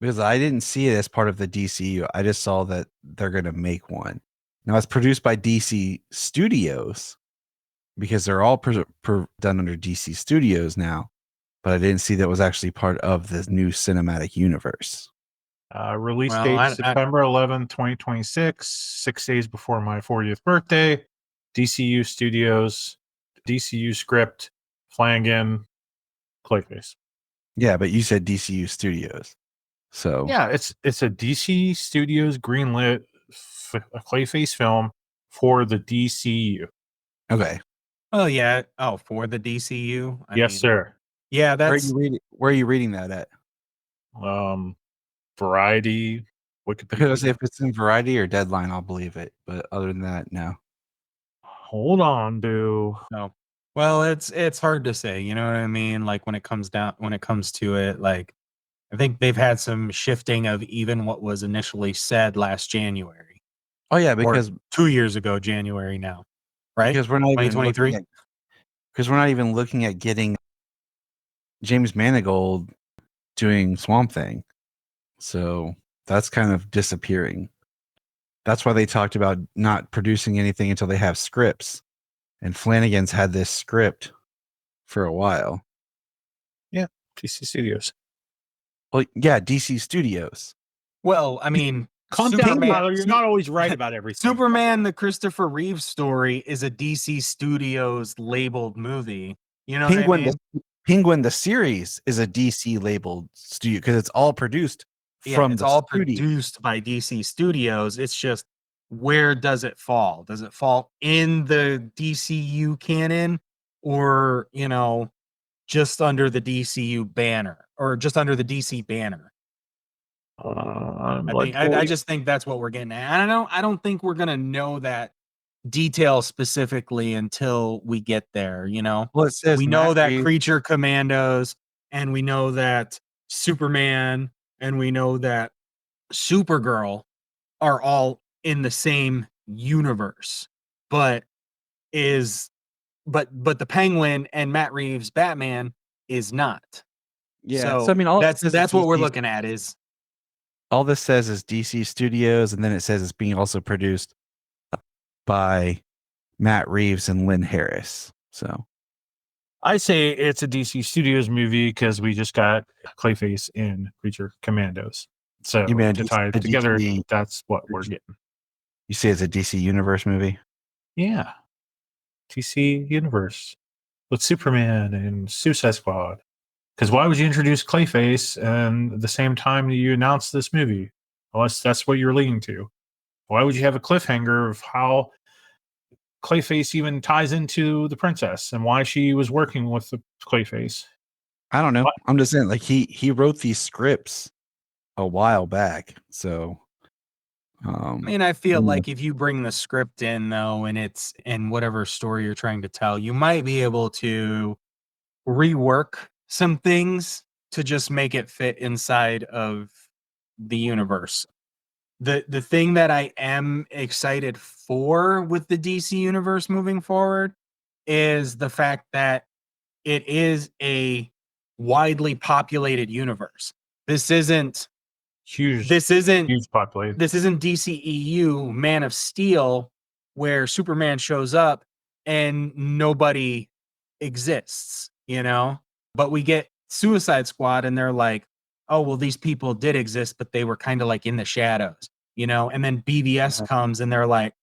Because I didn't see it as part of the DCU. I just saw that they're going to make one. Now it's produced by DC Studios, because they're all done under DC Studios now. But I didn't see that was actually part of the new cinematic universe. Release date September 11th, 2026, 6 days before my 40th birthday. DCU Studios, DCU script, Flanagan, Clayface. Yeah, but you said DCU Studios. So yeah, it's a DC Studios greenlit a Clayface film for the DCU. Okay. Oh yeah. Oh, for the DCU. Yes, sir. Yeah, that's where are you reading that at? Variety, Wikipedia. Because if it's in Variety or Deadline, I'll believe it. But other than that, no. Hold on, dude. No. Well, it's hard to say. You know what I mean? Like when it comes to it, like I think they've had some shifting of even what was initially said last January. Oh yeah, because 2 years ago, January now, right? Because we're not even 2023. Because we're not even looking at getting James Mangold doing Swamp Thing. So that's kind of disappearing. That's why they talked about not producing anything until they have scripts. And Flanagan's had this script for a while. Yeah, DC Studios. Well, yeah, DC Studios. Well, I mean, calm down, Tyler. You're not always right about everything. Superman, the Christopher Reeve story, is a DC Studios labeled movie. You know what I mean? Penguin, the series, is a DC labeled studio because it's all produced from it's the all studio. produced by DC Studios. It's just, where does it fall? Does it fall in the DCU canon, or just under the DCU banner, or just under the DC banner? I just think that's what we're getting at. I don't think we're gonna know that detail specifically until we get there. Well, it says we know that Creature Commandos, and we know that Superman and we know that Supergirl are all in the same universe, but is but the Penguin and Matt Reeves Batman is not. Yeah. So I So mean, all it says is that's what we're DC looking at is all this says is DC Studios, and then it says it's being also produced by Matt Reeves and Lynn Harris. So I say it's a DC Studios movie because we just got Clayface in Creature Commandos. So you mean to tie it together, that's what we're getting. You say it's a DC Universe movie? Yeah. DC Universe with Superman and Suicide Squad. Because why would you introduce Clayface and at the same time you announce this movie? Unless that's what you're leading to. Why would you have a cliffhanger of how Clayface even ties into the princess and why she was working with the Clayface? I don't know. What? I'm just saying, like he wrote these scripts a while back, so I mean, I feel yeah. like if you bring the script in though, and it's in whatever story you're trying to tell, you might be able to rework some things to just make it fit inside of the universe. The thing that I am excited for with the DC universe moving forward is the fact that it is a widely populated universe. This isn't Huge, this isn't huge population. this isn't DCEU Man of Steel where Superman shows up and nobody exists, you know? But we get Suicide Squad and they're like, oh, well, these people did exist, but they were kind of like in the shadows, you know? And then BVS comes and they're like,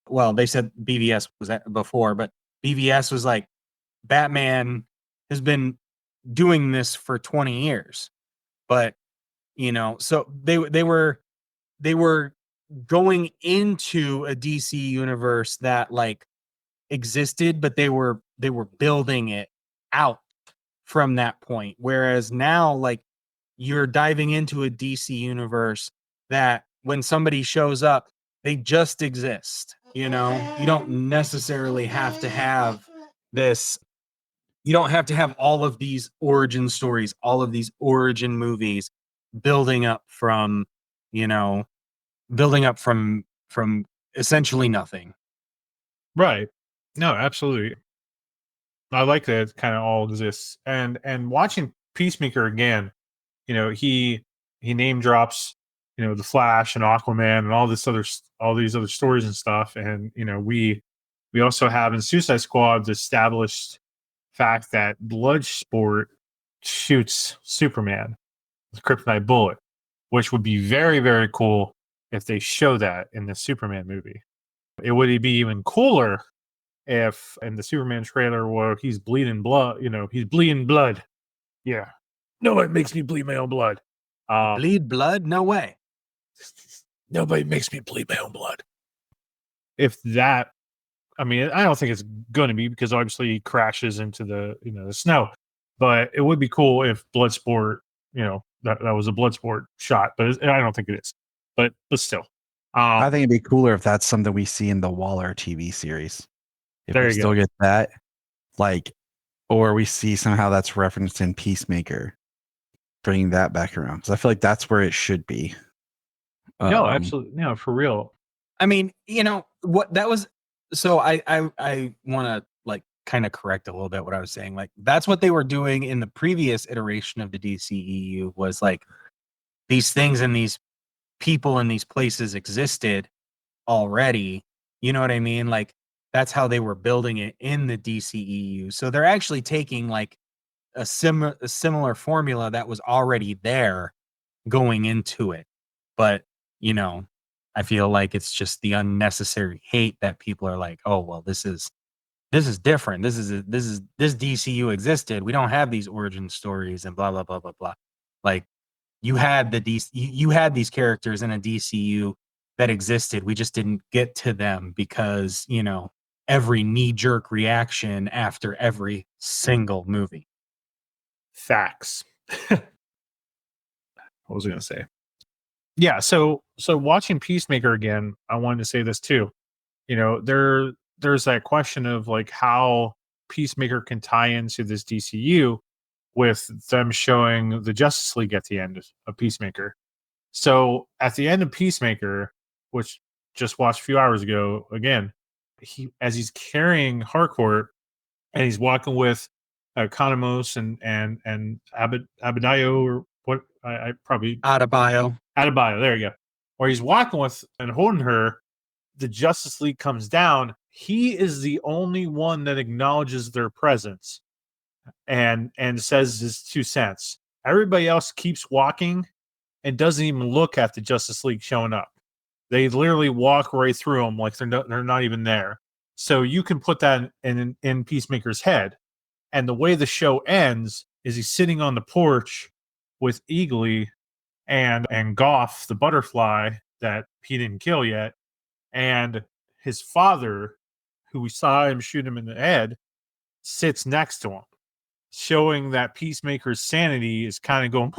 well, they said BVS was that before, but BVS was like, Batman has been doing this for 20 years. But, you know, so they were going into a DC universe that like existed, but they were building it out from that point. Whereas now, like you're diving into a DC universe that when somebody shows up, they just exist. You know, you don't necessarily have to have this. You don't have to have all of these origin stories, all of these origin movies building up from, you know, building up from essentially nothing. Right. No, absolutely. I like that it kind of all exists. And watching Peacemaker again, you know, he name drops, you know, the Flash and Aquaman and all these other stories and stuff. And, you know, we also have in Suicide Squad the established fact that Bloodsport shoots Superman with a kryptonite bullet, which would be very, very cool if they show that in the Superman movie. It would be even cooler if in the Superman trailer where he's bleeding blood, you know, he's bleeding blood. Yeah. No, it makes me bleed my own blood. Bleed blood? No way. Nobody makes me bleed my own blood. If that, I mean, I don't think it's going to be because obviously he crashes into the, you know, the snow. But it would be cool if Bloodsport, you know, that was a Bloodsport shot. But I don't think it is. But still, I think it'd be cooler if that's something we see in the Waller TV series. If there we you still go. get that, like, or we see somehow that's referenced in Peacemaker, bringing that back around. Because I feel like that's where it should be. No, absolutely, no, for real. I mean, you know what that was. So I want to like kind of correct a little bit what I was saying. Like that's what they were doing in the previous iteration of the DCEU was like these things and these people and these places existed already. You know what I mean? Like that's how they were building it in the DCEU. So they're actually taking like a similar formula that was already there going into it. But, you know, I feel like it's just the unnecessary hate that people are like, "Oh, well, this is different. This DCU existed. We don't have these origin stories and blah blah blah blah blah." Like you had you had these characters in a DCU that existed. We just didn't get to them because, you know, every knee-jerk reaction after every single movie. Facts. What was I going to say? Yeah, so watching Peacemaker again, I wanted to say this too. You know, there's that question of like how Peacemaker can tie into this DCU, with them showing the Justice League at the end of Peacemaker. So at the end of Peacemaker, which just watched a few hours ago, again, as he's carrying Harcourt and he's walking with Economos and Abidayo, or what I probably Adebayo. Adebayo, there you go. Where he's walking with and holding her, the Justice League comes down. He is the only one that acknowledges their presence and says his 2 cents. Everybody else keeps walking and doesn't even look at the Justice League showing up. They literally walk right through them like they're not even there. So you can put that in Peacemaker's head. And the way the show ends is he's sitting on the porch with Eagly and Goff, the butterfly that he didn't kill yet, and his father, who we saw him shoot him in the head, sits next to him, showing that Peacemaker's sanity is kind of going,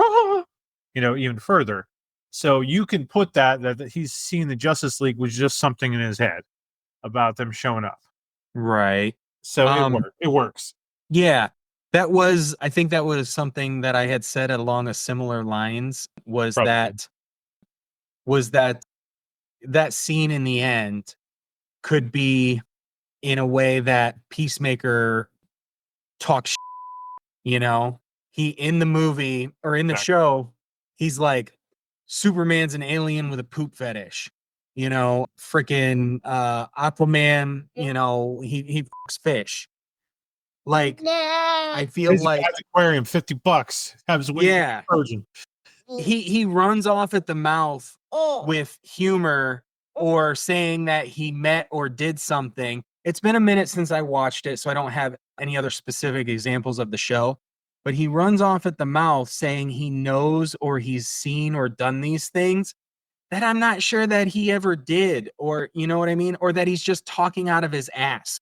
even further. So you can put that he's seen the Justice League was just something in his head about them showing up. Right. So it works. Yeah. I think that was something that I had said along a similar lines was Probably. that scene in the end could be in a way that Peacemaker talks, he in the movie or in the show, he's like, Superman's an alien with a poop fetish, freaking Aquaman, he fucks fish. Like, I feel like at the aquarium, $50. Yeah. Virgin. He runs off at the mouth with humor or saying that he met or did something. It's been a minute since I watched it, so I don't have any other specific examples of the show. But he runs off at the mouth saying he knows or he's seen or done these things that I'm not sure that he ever did, or you know what I mean? Or that he's just talking out of his ass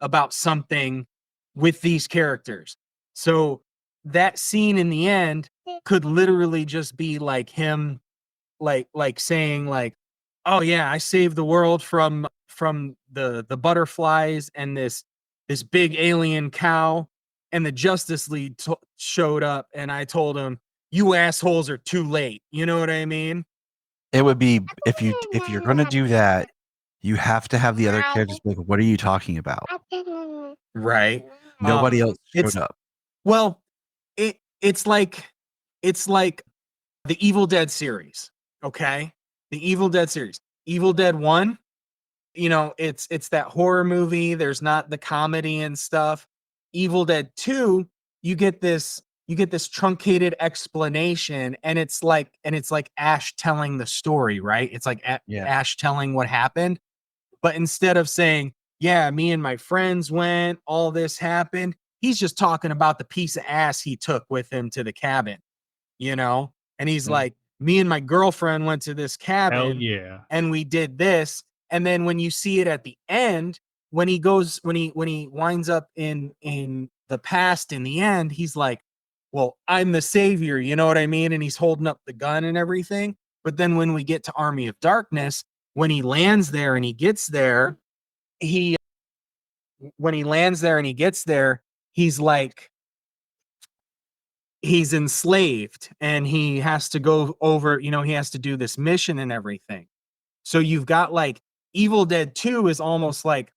about something with these characters. So that scene in the end could literally just be like him like saying like, oh yeah, I saved the world from the butterflies and this big alien cow, and the Justice League showed up and I told him, you assholes are too late. You know what I mean? It would be if you're going to do that, you have to have the other characters be like, what are you talking about? Right. Nobody else showed up. Well, it's like the Evil Dead series, okay? The Evil Dead series. Evil Dead 1, it's that horror movie, there's not the comedy and stuff. Evil Dead 2, you get this truncated explanation and it's like Ash telling the story, right? It's like Ash telling what happened. But instead of saying, yeah, me and my friends went, all this happened, he's just talking about the piece of ass he took with him to the cabin, And he's like, me and my girlfriend went to this cabin. Hell yeah. And we did this. And then when you see it at the end, when he winds up in the past in the end, he's like, well, I'm the savior, you know what I mean? And he's holding up the gun and everything. But then when we get to Army of Darkness, when he lands there and he gets there, he's like, he's enslaved and he has to go over, he has to do this mission and everything. So you've got like Evil Dead 2 is almost like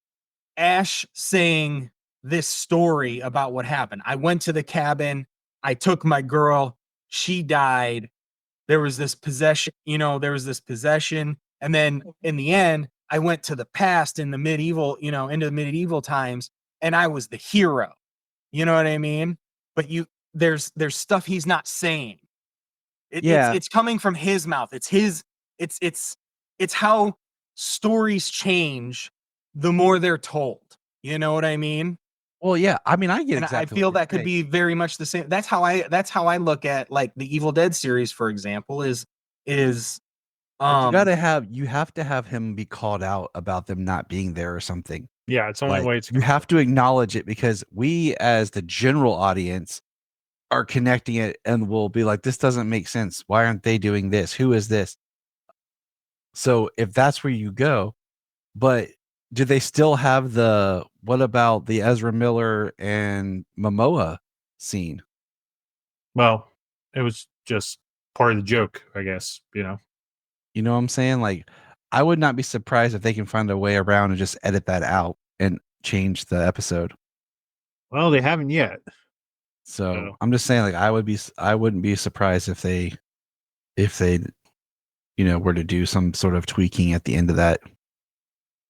Ash saying this story about what happened. I went to the cabin, I took my girl, she died. There was this possession, and then in the end, I went to the past in the medieval, into the medieval times, and I was the hero. You know what I mean? But there's stuff he's not saying. It's coming from his mouth. It's how stories change the more they're told. You know what I mean? Well, yeah. I mean, I get And exactly. I feel that could be very much the same. That's how I look at like the Evil Dead series, for example, is you have to have him be called out about them not being there or something. Yeah, it's the only way you have to acknowledge it, because we as the general audience are connecting it and we'll be like, this doesn't make sense. Why aren't they doing this? Who is this? So if that's where you go, but do they still have what about the Ezra Miller and Momoa scene? Well, it was just part of the joke, I guess. You know what I'm saying? Like, I would not be surprised if they can find a way around and just edit that out and change the episode. Well, they haven't yet. So So. I'm just saying, like, I wouldn't be surprised if they, were to do some sort of tweaking at the end of that.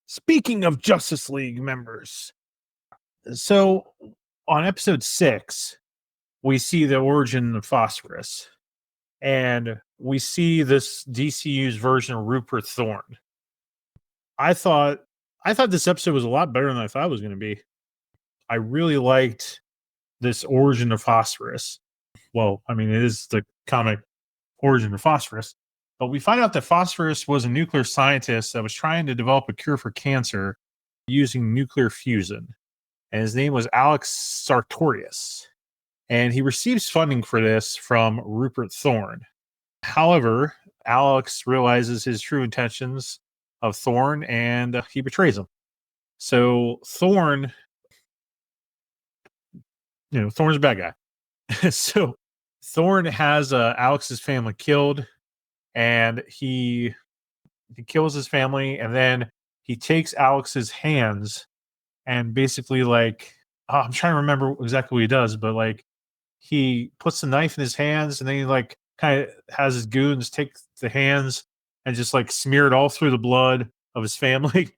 Speaking of Justice League members, so on episode 6, we see the origin of Phosphorus, and we see this DCU's version of Rupert Thorne. I thought this episode was a lot better than I thought it was going to be. I really liked this origin of Phosphorus. Well, I mean, it is the comic origin of Phosphorus, but we find out that Phosphorus was a nuclear scientist that was trying to develop a cure for cancer using nuclear fusion. And his name was Alex Sartorius. And he receives funding for this from Rupert Thorne. However, Alex realizes his true intentions of Thorne and he betrays him. So Thorne, Thorne's a bad guy. So Thorne has Alex's family killed, and he kills his family, and then he takes Alex's hands and basically I'm trying to remember exactly what he does, but he puts the knife in his hands, and then he kind of has his goons take the hands and just smear it all through the blood of his family.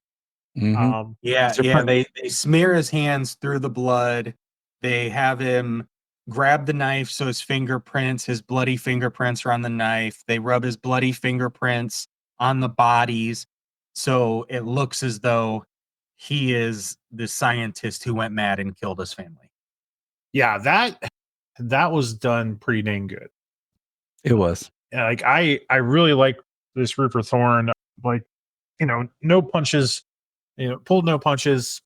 Mhm. They smear his hands through the blood. They have him grab the knife so his bloody fingerprints are on the knife. They rub his bloody fingerprints on the bodies, so it looks as though he is the scientist who went mad and killed his family. Yeah, that was done pretty dang good. It was. I really like this Rupert Thorne. No punches, pulled no punches,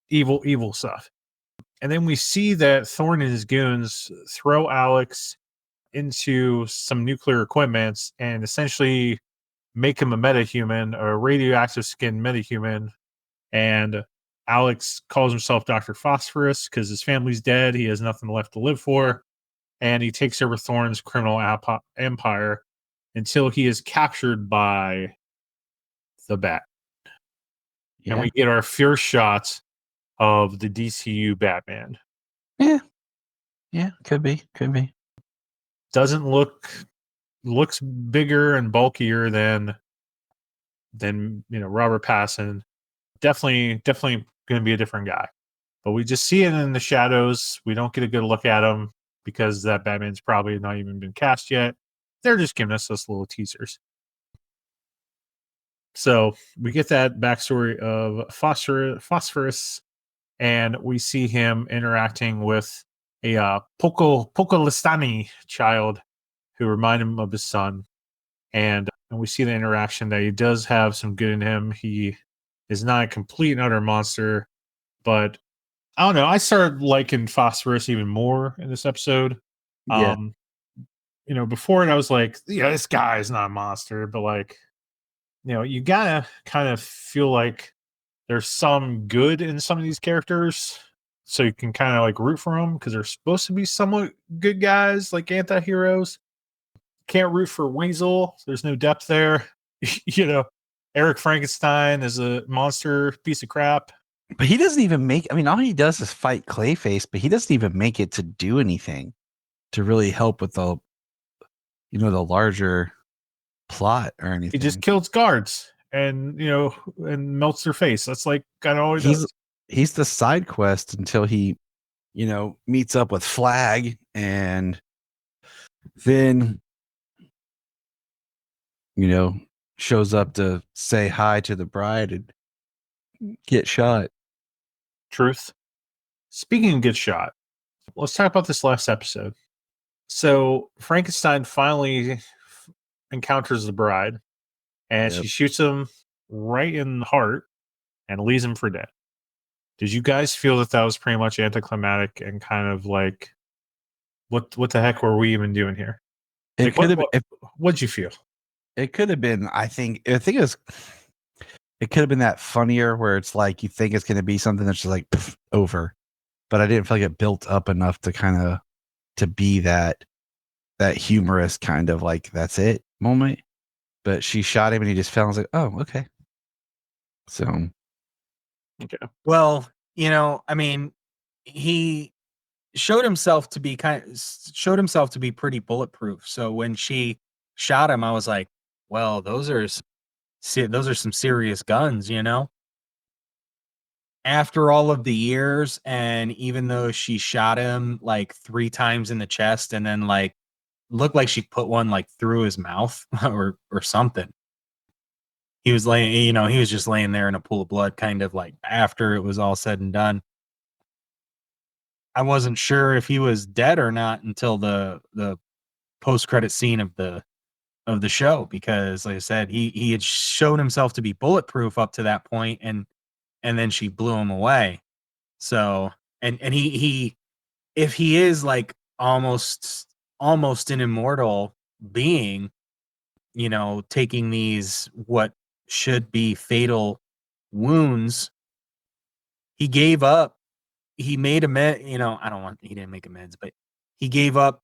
evil stuff. And then we see that Thorne and his goons throw Alex into some nuclear equipment and essentially make him a metahuman, a radioactive skin metahuman. And Alex calls himself Dr. Phosphorus because his family's dead. He has nothing left to live for. And he takes over Thorne's criminal empire until he is captured by the Bat. Yeah. And we get our first shots of the DCU Batman. Yeah, could be. Doesn't looks bigger and bulkier than Robert Pattinson. Definitely going to be a different guy. But we just see it in the shadows. We don't get a good look at him because that Batman's probably not even been cast yet. They're just giving us those little teasers. So we get that backstory of Phosphorus, and we see him interacting with a Pocolistani child who remind him of his son. And we see the interaction that he does have some good in him. He is not a complete and utter monster, but I don't know. I started liking Phosphorus even more in this episode. Yeah. Before it, I was like, yeah, this guy is not a monster, but you gotta kind of feel like there's some good in some of these characters, so you can kind of root for them because they're supposed to be somewhat good guys, like anti-heroes. Can't root for Weasel. There's no depth there. Eric Frankenstein is a monster piece of crap. But he doesn't even all he does is fight Clayface, but he doesn't even make it to do anything to really help with the larger plot or anything. He just kills guards and melts their face. That's kind of all he does. He's the side quest until he, meets up with Flag and then, shows up to say hi to the bride and get shot. Truth. Speaking of get shot, let's talk about this last episode. So Frankenstein finally encounters the bride, and she shoots him right in the heart and leaves him for dead. Did you guys feel that was pretty much anticlimactic and kind of what the heck were we even doing here? It could have. What'd you feel? It could have been. I think it was. It could have been that funnier where it's you think it's going to be something that's just over, but I didn't feel like it built up enough to kind of to be that. that humorous kind of like that's it moment. But she shot him and he just fell. I was like, oh, okay. So Okay. Well, I mean, he showed himself to be pretty bulletproof. So when she shot him, I was like, well, those are some serious guns, After all of the years, and even though she shot him like 3 times in the chest, and then like looked like she put one like through his mouth or something. He was he was just laying there in a pool of blood, kind of like after it was all said and done. I wasn't sure if he was dead or not until the post credit scene of the show, because like I said, he had shown himself to be bulletproof up to that point, and then she blew him away. So and he if he is like almost an immortal being, taking these what should be fatal wounds, he gave up. He made he didn't make amends, but he gave up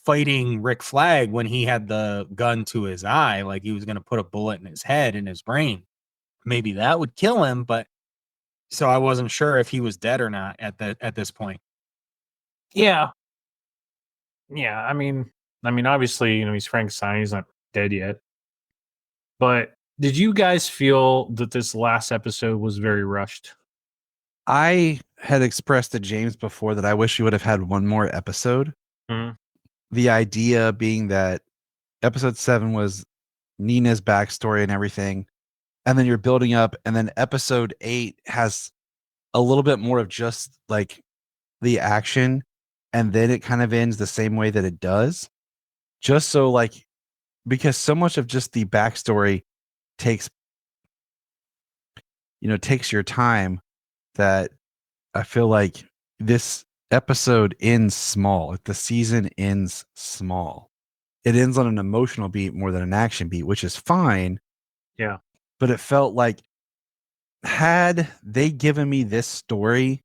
fighting Rick Flag when he had the gun to his eye, like he was going to put a bullet in his head, in his brain. Maybe that would kill him, but so I wasn't sure if he was dead or not at this point. Yeah. Yeah. I mean, obviously, he's Frankenstein. He's not dead yet. But did you guys feel that this last episode was very rushed? I had expressed to James before that I wish we would have had one more episode. Mhm. The idea being that episode 7 was Nina's backstory and everything. And then you're building up, and then episode 8 has a little bit more of just like the action, and then it kind of ends the same way that it does. Just so like, because so much of just the backstory takes takes your time, that I feel like this episode ends small. Like the season ends small. It ends on an emotional beat more than an action beat, which is fine. Yeah. But it felt like, had they given me this story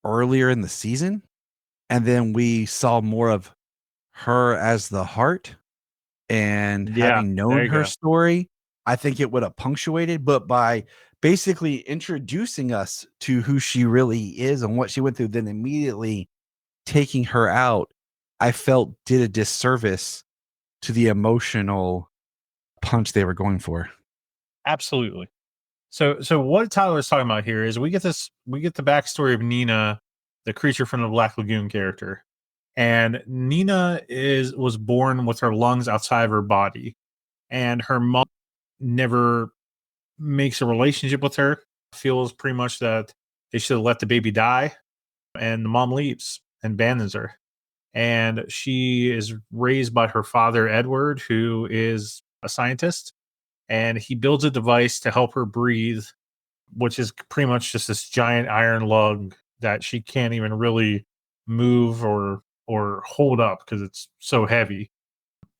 earlier in the season, and then we saw more of her as the heart and Yeah, having there known you her go. story, I think it would have punctuated. But by basically introducing us to who she really is and what she went through, then immediately taking her out, I felt did a disservice to the emotional punch they were going for. Absolutely. So what Tyler's talking about here is we get the backstory of Nina, the creature from the Black Lagoon character. And Nina was born with her lungs outside of her body, and her mom never makes a relationship with her, feels pretty much that they should have let the baby die, and the mom leaves and abandons her. And she is raised by her father, Edward, who is a scientist, and he builds a device to help her breathe, which is pretty much just this giant iron lung that she can't even really move or hold up because it's so heavy.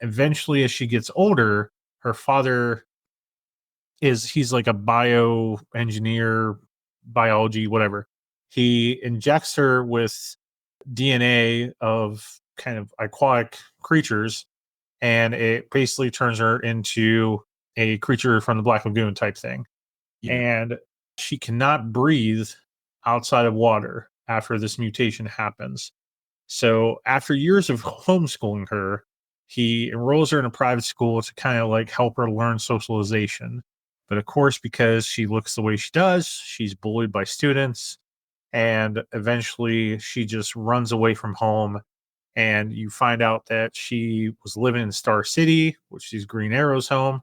Eventually, as she gets older, her father he's like a bioengineer, biology, whatever. He injects her with DNA of kind of aquatic creatures, and it basically turns her into a creature from the Black Lagoon type thing. Yeah. And she cannot breathe outside of water after this mutation happens. So after years of homeschooling her, he enrolls her in a private school to kind of like help her learn socialization. But of course, because she looks the way she does, she's bullied by students. And eventually she just runs away from home. And you find out that she was living in Star City, which is Green Arrow's home.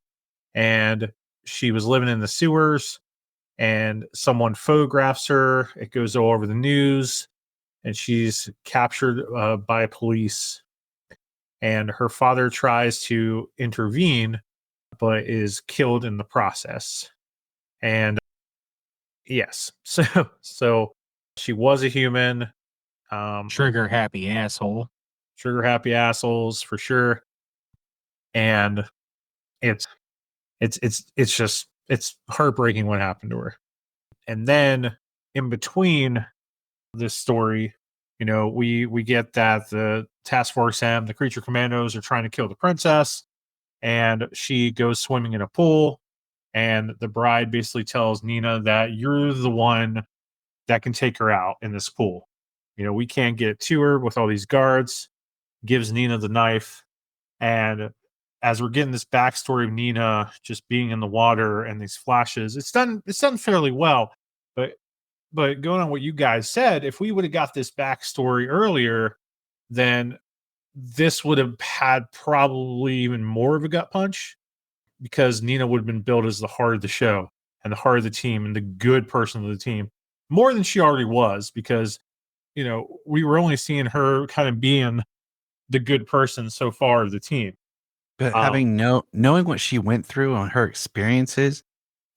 And she was living in the sewers, and someone photographs her. It goes all over the news, and she's captured by police. And her father tries to intervene, but is killed in the process. And yes, so she was a human. Trigger happy asshole. Trigger happy assholes for sure. And it's just it's heartbreaking what happened to her. And then in between this story, we get that the Task Force M, the Creature Commandos, are trying to kill the princess, and she goes swimming in a pool. And the bride basically tells Nina that you're the one that can take her out in this pool. We can't get to her with all these guards. Gives Nina the knife. And as we're getting this backstory of Nina just being in the water and these flashes, it's done fairly well. But going on what you guys said, if we would have got this backstory earlier, then this would have had probably even more of a gut punch, because Nina would have been billed as the heart of the show and the heart of the team and the good person of the team, more than she already was, because we were only seeing her kind of being the good person so far of the team. But having knowing what she went through on her experiences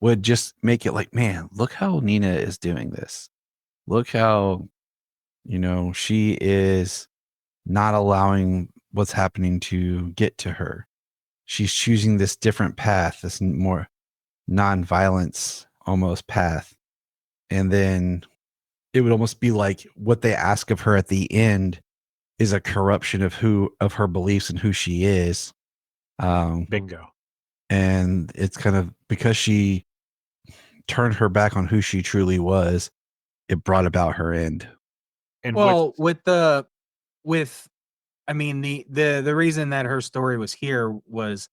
would just make it like, man, look how Nina is doing this. Look how, she is not allowing what's happening to get to her. She's choosing this different path, this more non-violence almost path. And then it would almost be like what they ask of her at the end is a corruption of her beliefs and who she is. Bingo. And it's kind of because she turned her back on who she truly was, it brought about her end. And Well, the reason that her story was here was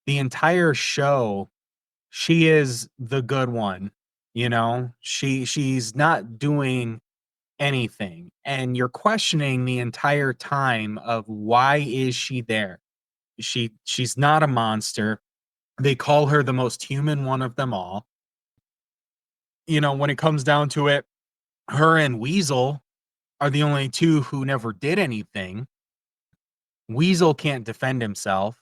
the entire show. She is the good one, she's not doing anything, and you're questioning the entire time of why is she there. She's not a monster. They call her the most human one of them all. When it comes down to it, her and Weasel are the only two who never did anything. Weasel can't defend himself.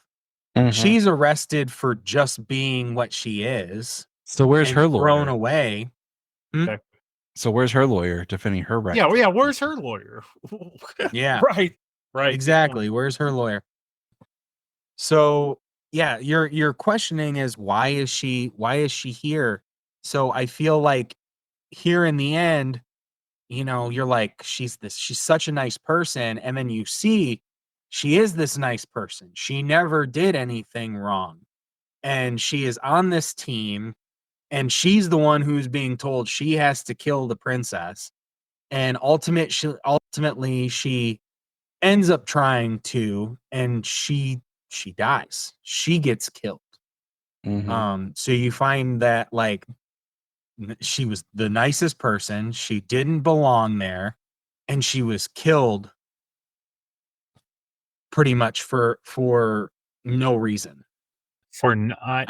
Mm-hmm. She's arrested for just being what she is. So where's her lawyer? Thrown away. So where's her lawyer defending her rights? Yeah, where's her lawyer? Yeah. Right. Exactly. Where's her lawyer? So yeah, your questioning is why is she here? So I feel like here in the end, you're like, she's such a nice person, and then you see she is this nice person. She never did anything wrong. And she is on this team, and she's the one who's being told she has to kill the princess. And ultimately she ends up trying to, and she dies. She gets killed. Mm-hmm. So you find that like she was the nicest person, she didn't belong there, and she was killed pretty much for no reason. For not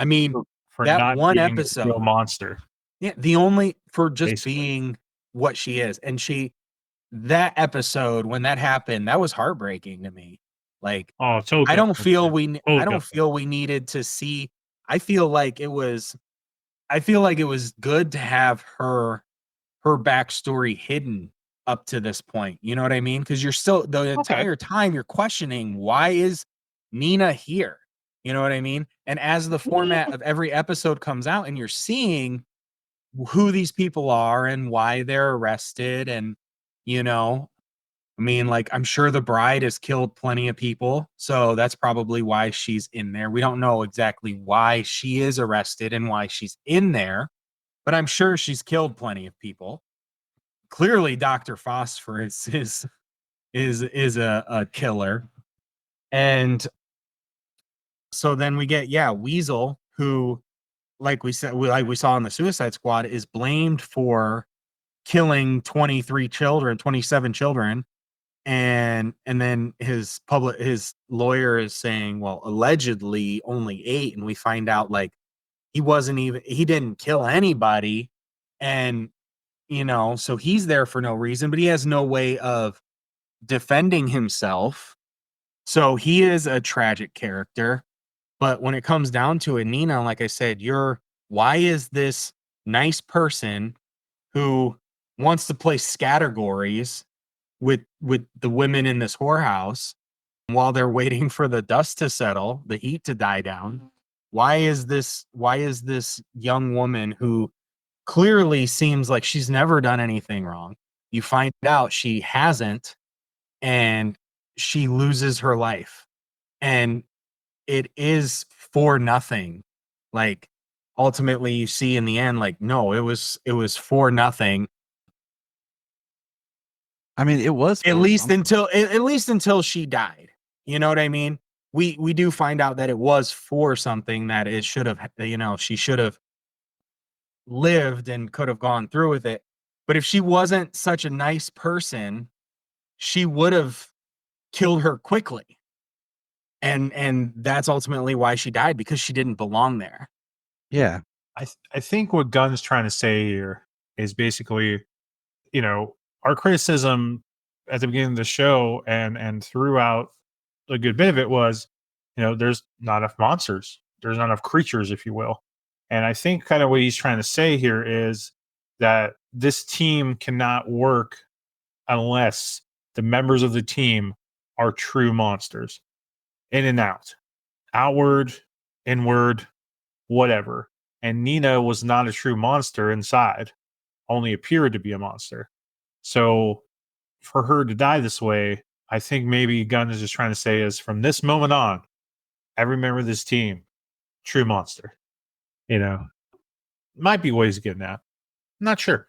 that one being episode, a monster. Yeah, the only for just Basically. being what she is. And that episode, when that happened, that was heartbreaking to me. Like, totally. I don't feel we needed to see. I feel like it was good to have her backstory hidden up to this point. You know what I mean? Because you're still the entire time you're questioning, why is Nina here? You know what I mean? And as the format of every episode comes out and you're seeing who these people are and why they're arrested, and like, I'm sure the bride has killed plenty of people, so that's probably why she's in there. We don't know exactly why she is arrested and why she's in there, but I'm sure she's killed plenty of people. Clearly Dr. Phosphorus is a killer. And so then we get Weasel, who, like we saw in the Suicide Squad, is blamed for killing 27 children. And then his lawyer is saying, well, allegedly only 8. And we find out like he didn't kill anybody. And, so he's there for no reason, but he has no way of defending himself. So he is a tragic character. But when it comes down to it, Nina, like I said, why is this nice person who wants to play scattergories with the women in this whorehouse while they're waiting for the dust to settle, the heat to die down? Why is this young woman who clearly seems like she's never done anything wrong? You find out she hasn't, and she loses her life, and it is for nothing. Like, ultimately you see in the end, like, no, it was for nothing. I mean, it was At for least something. until she died. You know what I mean? We do find out that it was for something, that it should have, she should have lived and could have gone through with it. But if she wasn't such a nice person, she would have killed her quickly. And that's ultimately why she died, because she didn't belong there. Yeah. I think what Gunn's trying to say here is basically, our criticism at the beginning of the show and throughout a good bit of it was, there's not enough monsters. There's not enough creatures, if you will. And I think kind of what he's trying to say here is that this team cannot work unless the members of the team are true monsters. In and out, outward, inward, whatever. And Nina was not a true monster inside, only appeared to be a monster. So for her to die this way, I think maybe Gunn is just trying to say is from this moment on, every member of this team, true monster. Might be ways of getting that. Not sure.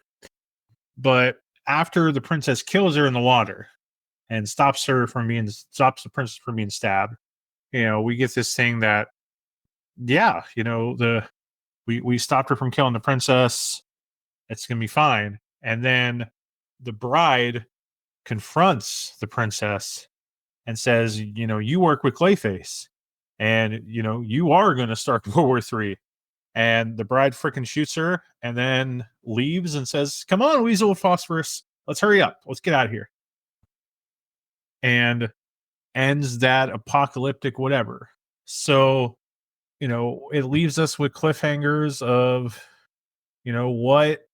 But after the princess kills her in the water and stops the princess from being stabbed, we get this thing that, yeah, we stopped her from killing the princess. It's gonna be fine. And then the bride confronts the princess and says, you work with Clayface, and you are gonna start World War III. And the bride freaking shoots her and then leaves and says, "Come on, Weasel with Phosphorus, let's hurry up, let's get out of here." And ends that apocalyptic whatever. So, it leaves us with cliffhangers of, what,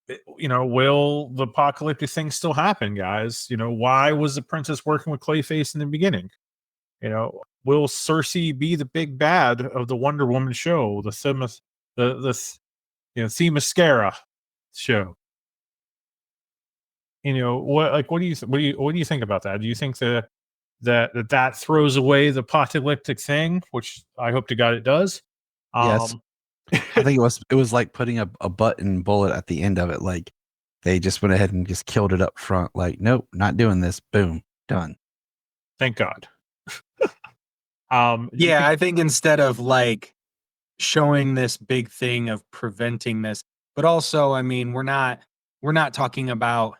will the apocalyptic thing still happen, guys? Why was the princess working with Clayface in the beginning? Will Cersei be the big bad of the Wonder Woman show, the Themyscira show? What do you think about that? Do you think that throws away the apocalyptic thing, which I hope to God it does? Yes. I think it was like putting a button bullet at the end of it. Like they just went ahead and just killed it up front. Like, nope, not doing this. Boom, done. Thank God. Yeah, I think instead of like showing this big thing of preventing this, but also, I mean, we're not talking about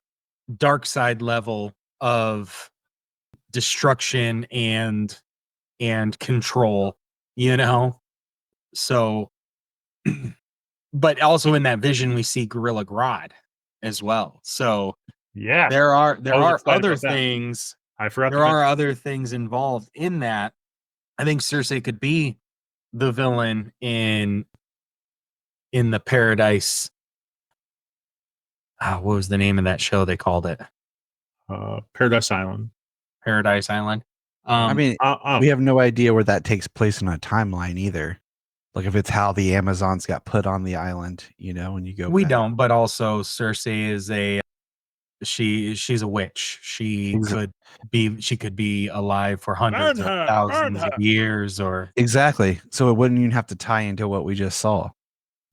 dark side level of destruction and control, so but also in that vision we see Gorilla Grodd as well. So yeah, there are other about that. things. I forgot. There are other things involved in that. I think Cersei could be the villain in the Paradise. What was the name of that show they called it? Paradise Island. Paradise Island. I mean, we have no idea where that takes place in a timeline either. Like if it's how the Amazons got put on the island, when you go. We don't, but also Cersei is she's a witch. She could be alive for hundreds of thousands of years, or exactly. So it wouldn't even have to tie into what we just saw.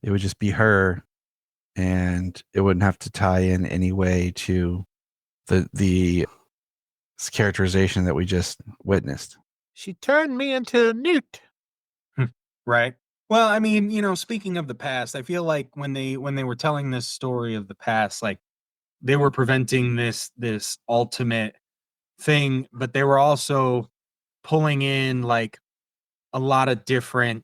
It would just be her, and it wouldn't have to tie in any way to the characterization that we just witnessed. She turned me into a newt. Right. Well, I mean, speaking of the past, I feel like when they were telling this story of the past, like they were preventing this ultimate thing, but they were also pulling in like a lot of different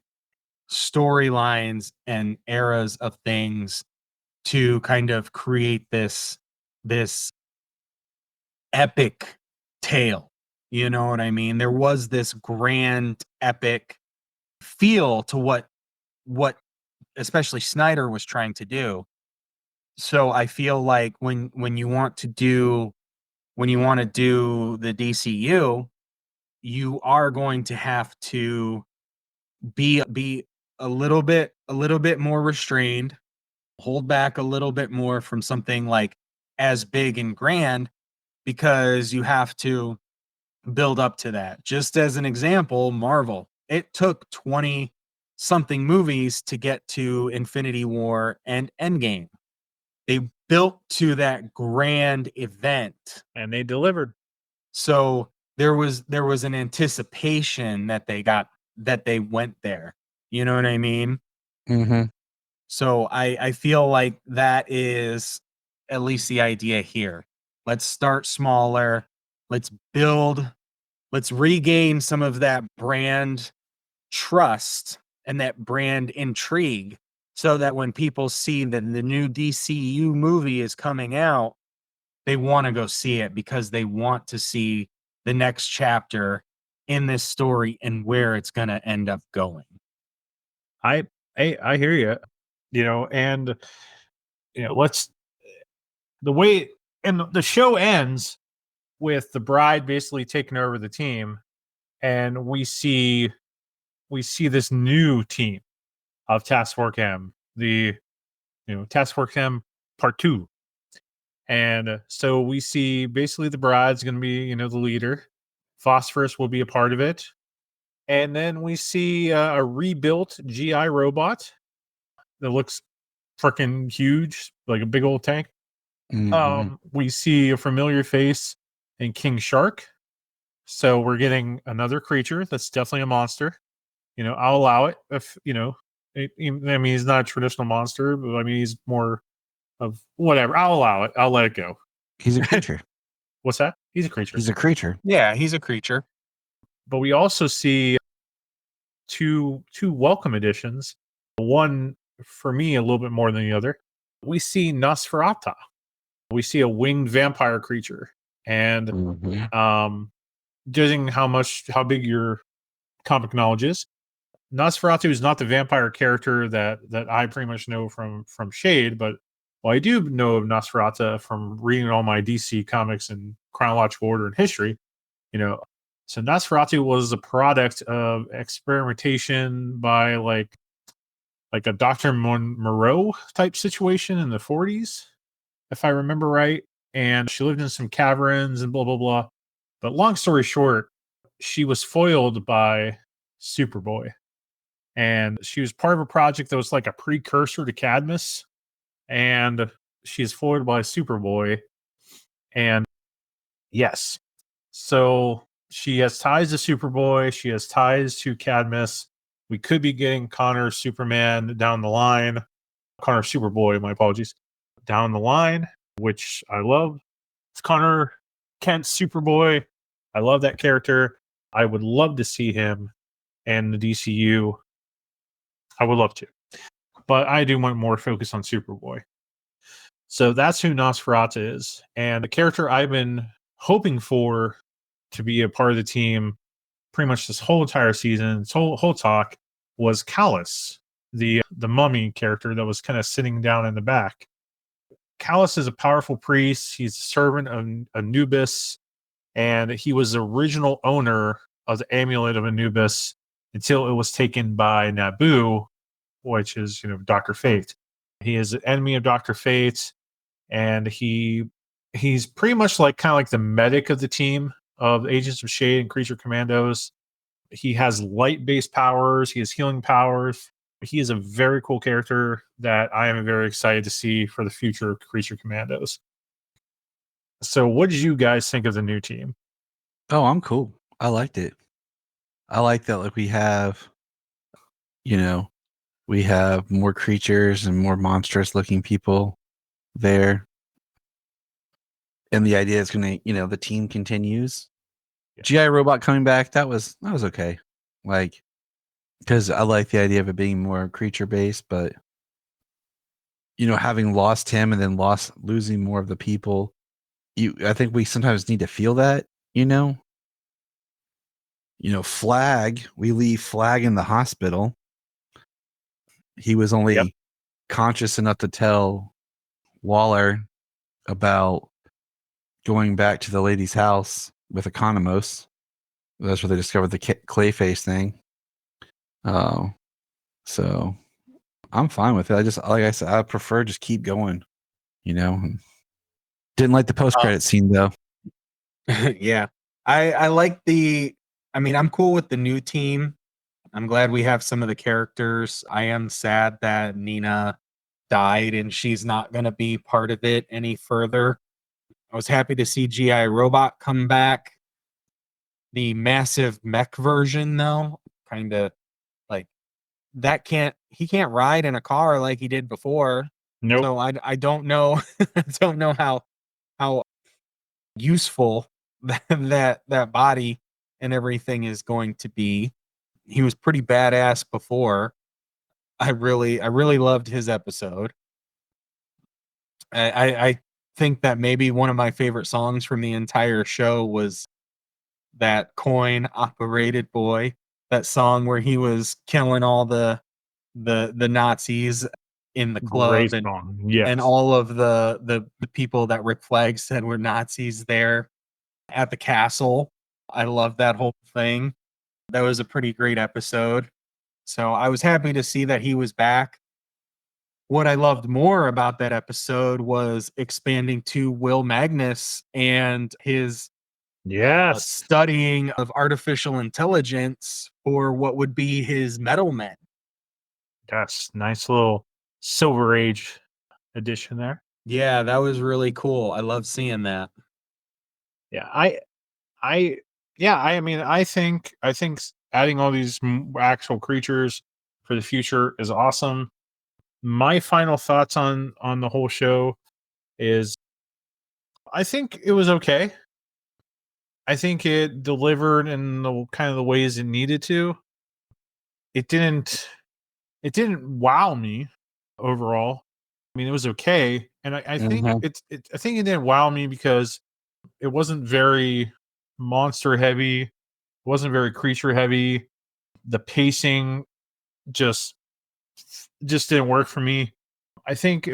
storylines and eras of things to kind of create this epic tale. You know what I mean? There was this grand epic feel to what especially Snyder was trying to do. So I feel like when you want to do the DCU, you are going to have to be a little bit more restrained, hold back a little bit more from something like as big and grand, because you have to build up to that. Just as an example, Marvel, it took 20 something movies to get to Infinity War and Endgame. They built to that grand event. And they delivered. So there was an anticipation that they went there. You know what I mean? Mm-hmm. So I feel like that is at least the idea here. Let's start smaller. Let's build. Let's regain some of that brand trust and that brand intrigue so that when people see that the new DCU movie is coming out, they want to go see it because they want to see the next chapter in this story and where it's going to end up going. I hear you. You know, and you know, the way and the show ends with the bride basically taking over the team, and we see this new team of Task Force M, Task Force M Part 2. And so we see basically the bride's going to be, the leader. Phosphorus will be a part of it. And then we see a rebuilt GI robot that looks freaking huge, like a big old tank. Mm-hmm. We see a familiar face in King Shark. So we're getting another creature that's definitely a monster. I'll allow it if, he's not a traditional monster, but I mean, he's more of whatever. I'll allow it. I'll let it go. He's a creature. What's that? He's a creature. He's a creature. Yeah, he's a creature. But we also see two welcome additions. One for me a little bit more than the other. We see Nosferatu. We see a winged vampire creature, and Mm-hmm. Judging how big your comic knowledge is, Nosferatu is not the vampire character that I pretty much know from Shade, but I do know of Nosferatu from reading all my DC comics in chronological order and history. So Nosferatu was a product of experimentation by like a Dr. Moreau type situation in the 40s, if I remember right. And she lived in some caverns and blah, blah, blah. But long story short, she was foiled by Superboy. And she was part of a project that was like a precursor to Cadmus. And she's foiled by Superboy. And yes. So she has ties to Superboy. She has ties to Cadmus. We could be getting Connor Superman down the line. Connor Superboy, my apologies. Down the line, which I love. It's Connor Kent Superboy. I love that character. I would love to see him in the DCU. I would love to. But I do want more focus on Superboy. So that's who Nosferatu is. And the character I've been hoping for to be a part of the team pretty much this whole entire season, this whole talk, was Callus, the mummy character that was kind of sitting down in the back. Callus is a powerful priest. He's a servant of Anubis, and he was the original owner of the amulet of Anubis until it was taken by Nabu, which is, Dr. Fate. He is an enemy of Dr. Fate, and he's pretty much kind of like the medic of the team of Agents of Shade and Creature Commandos. He has light-based powers. He has healing powers. He is a very cool character that I am very excited to see for the future of Creature Commandos. So what did you guys think of the new team? Oh, I'm cool. I liked it. I like that. We have, we have more creatures and more monstrous looking people there. And the idea is going to, the team continues. Yeah. GI Robot coming back, that was okay. Because I like the idea of it being more creature based, but having lost him and then losing more of the people, I think we sometimes need to feel that, Flag, we leave Flag in the hospital. He was only conscious enough to tell Waller about going back to the lady's house with Economos. That's where they discovered the Clayface thing. So I'm fine with it. I just, like I said, I prefer just keep going, Didn't like the post-credit scene though. Yeah. I like the. I mean, I'm cool with the new team. I'm glad we have some of the characters. I am sad that Nina died and she's not going to be part of it any further. I was happy to see GI Robot come back. The massive mech version, though, kind of like that he can't ride in a car like he did before. Nope. So I don't know I don't know how useful that body and everything is going to be. He was pretty badass before. I really loved his episode. I think that maybe one of my favorite songs from the entire show was that Coin Operated Boy, that song where he was killing all the Nazis in the club Great song. Yes. and all of the people that Rick Flag said were Nazis there at the castle. I love that whole thing. That was a pretty great episode. So I was happy to see that he was back. What I loved more about that episode was expanding to Will Magnus and his Yes. studying of artificial intelligence for what would be his metal men. Yes. Nice little Silver Age edition there. Yeah, that was really cool. I love seeing that. Yeah. I mean, I think adding all these actual creatures for the future is awesome. My final thoughts on the whole show is I think it was okay. I think it delivered in the kind of the ways it needed to. It didn't wow me overall. I mean, it was okay, and I think Mhm. I think it didn't wow me because it wasn't very monster heavy. It wasn't very creature heavy. The pacing just didn't work for me. I think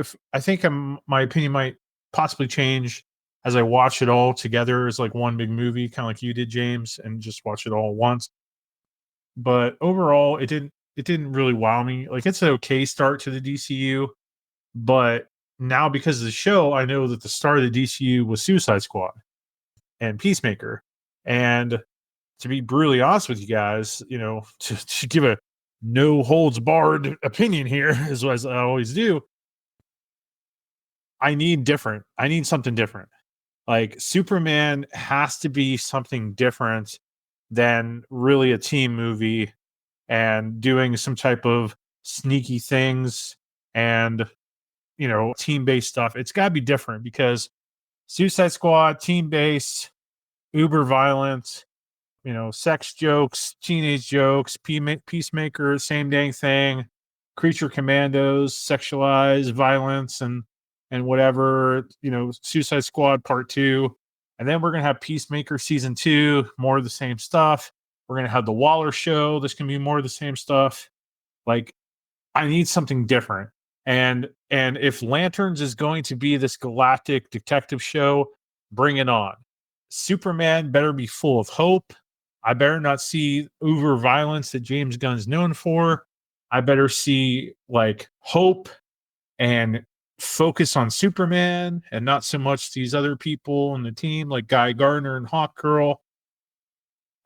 my opinion might possibly change as I watch it all together as like one big movie, kind of like you did, James, and just watch it all at once. But overall, it didn't really wow me. Like it's an okay start to the DCU, but now because of the show, I know that the start of the DCU was Suicide Squad and Peacemaker. And to be brutally honest with you guys, you know, to give a no holds barred opinion here, as I always do, I need different. I need something different. Like Superman has to be something different than really a team movie and doing some type of sneaky things and, you know, team based stuff. It's got to be different because Suicide Squad, team based, uber violent, you know, sex jokes, teenage jokes, Peacemaker, same dang thing, Creature Commandos, sexualized violence and whatever, you know, Suicide Squad Part 2. And then we're going to have Peacemaker Season 2, more of the same stuff. We're going to have the Waller show. This can be more of the same stuff. Like I need something different. And if Lanterns is going to be this galactic detective show, bring it on. Superman better be full of hope. I better not see uber violence that James Gunn's known for. I better see like hope and focus on Superman and not so much these other people in the team like Guy Gardner and Hawkgirl.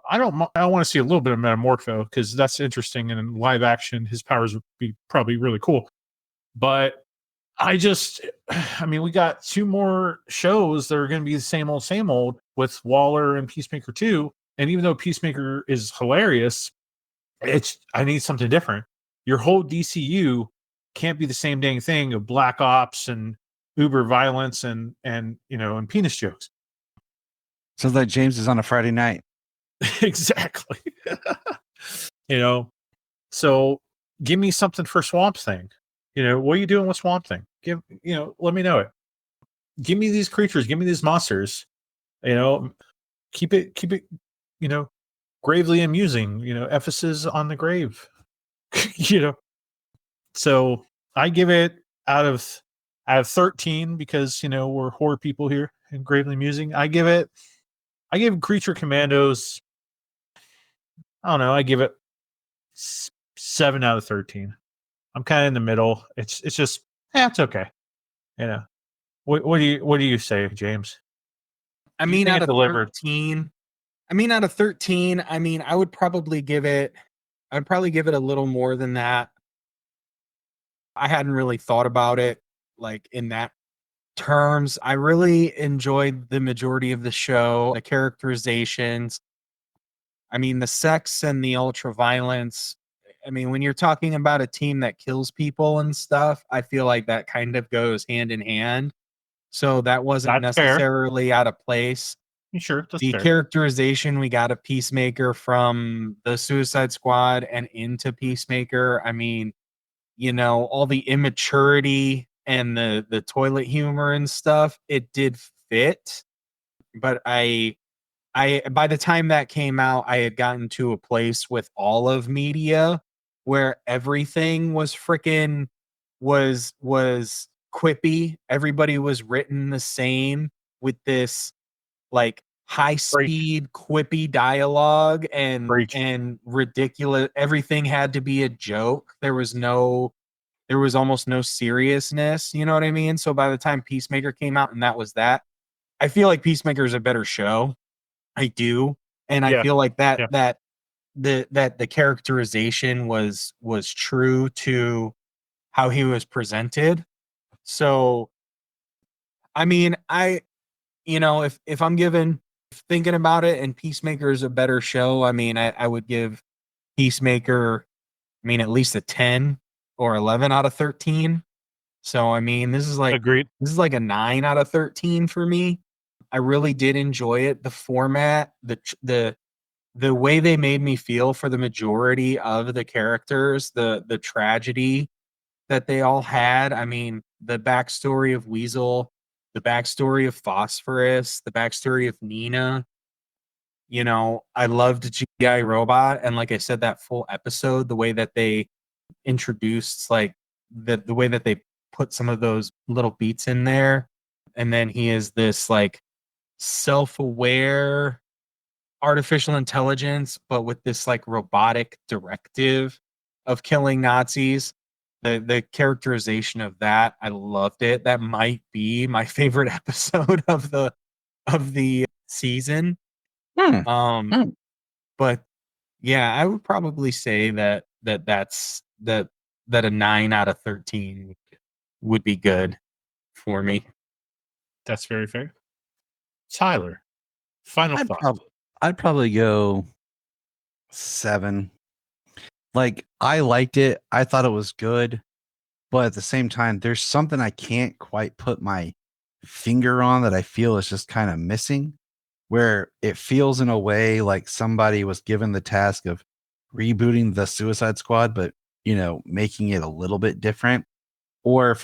I want to see a little bit of Metamorpho because that's interesting and in live action his powers would be probably really cool. But I mean, we got two more shows that are going to be the same old with Waller and Peacemaker 2. And even though Peacemaker is hilarious, I need something different. Your whole DCU can't be the same dang thing of black ops and uber violence and you know and penis jokes. Sounds like James is on a Friday night. Exactly. You know, so give me something for Swamp Thing. You know, what are you doing with Swamp Thing? Let me know it. Give me these creatures, give me these monsters. You know, keep it, you know, gravely amusing, you know, emphasis on the grave. You know. So I give it out of 13 because, you know, we're horror people here and gravely amusing. I give Creature Commandos, I don't know, I give it 7 out of 13. I'm kind of in the middle. It's just, it's okay. You know, what do you say, James? I Do you mean, think out it of delivered? 13, I mean, out of 13, I mean, I'd probably give it a little more than that. I hadn't really thought about it like in that terms. I really enjoyed the majority of the show, the characterizations. I mean, the sex and the ultra violence. I mean, when you're talking about a team that kills people and stuff, I feel like that kind of goes hand in hand. So that wasn't That's fair. necessarily out of place. Sure, that's The fair. characterization, we got a Peacemaker from the Suicide Squad and into Peacemaker. I mean, you know, all the immaturity and the toilet humor and stuff, it did fit. But I by the time that came out, I had gotten to a place with all of media where everything was freaking was quippy. Everybody was written the same with this like high speed quippy dialogue Preach. and ridiculous. Everything had to be a joke. There was almost no seriousness, you know what I mean? So by the time Peacemaker came out and that was that, I feel like Peacemaker is a better show. I do. And I Yeah. feel like Yeah. that the characterization was true to how he was presented. So I mean, you know, if I'm thinking about it and Peacemaker is a better show, I mean, I would give Peacemaker, I mean, at least a 10 or 11 out of 13. So I mean, Agreed. this is like a 9 out of 13 for me. I really did enjoy it. The format, the way they made me feel for the majority of the characters, the tragedy that they all had. I mean, the backstory of Weasel, the backstory of Phosphorus, the backstory of Nina. You know, I loved GI Robot, and like I said, that full episode, the way that they introduced, like the way that they put some of those little beats in there, and then he is this like self-aware artificial intelligence, but with this like robotic directive of killing Nazis. The characterization of that, I loved it. That might be my favorite episode of the season. Hmm. Hmm. But yeah, I would probably say that a 9 out of 13 would be good for me. That's very fair. Tyler, final I'd, thought. I'd probably go 7. Like, I liked it. I thought it was good. But at the same time, there's something I can't quite put my finger on that I feel is just kind of missing, where it feels in a way like somebody was given the task of rebooting the Suicide Squad, but, you know, making it a little bit different. Or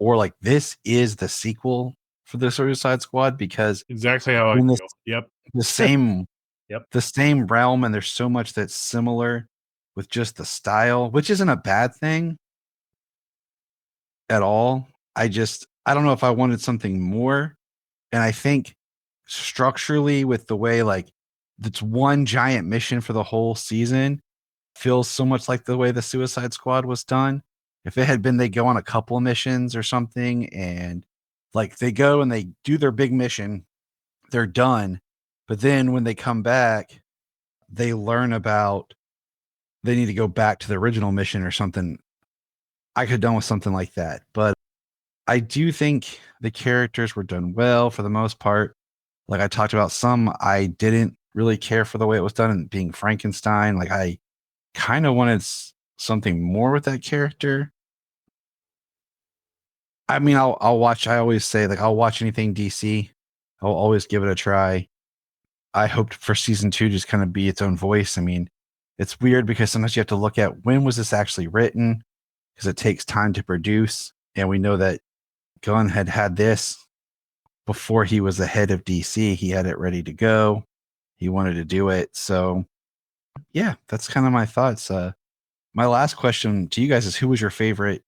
like this is the sequel for the Suicide Squad, because Exactly how I in feel. this Yep. the same Yep. the same realm, and there's so much that's similar with just the style, which isn't a bad thing at all. I don't know if I wanted something more. And I think structurally, with the way like it's one giant mission for the whole season, feels so much like the way the Suicide Squad was done. If it had been they go on a couple of missions or something, and like they go and they do their big mission, they're done. But then when they come back, they learn about they need to go back to the original mission or something. I could have done with something like that. But I do think the characters were done well for the most part. Like I talked about, some I didn't really care for the way it was done, and being Frankenstein. Like I kind of wanted something more with that character. I mean, I'll watch. I always say like I'll watch anything DC. I'll always give it a try. I hoped for season 2 just kind of be its own voice. I mean, it's weird because sometimes you have to look at when was this actually written, because it takes time to produce, and we know that Gunn had this before he was the head of DC. He had it ready to go. He wanted to do it. So yeah, that's kind of my thoughts. My last question to you guys is, who was your favorite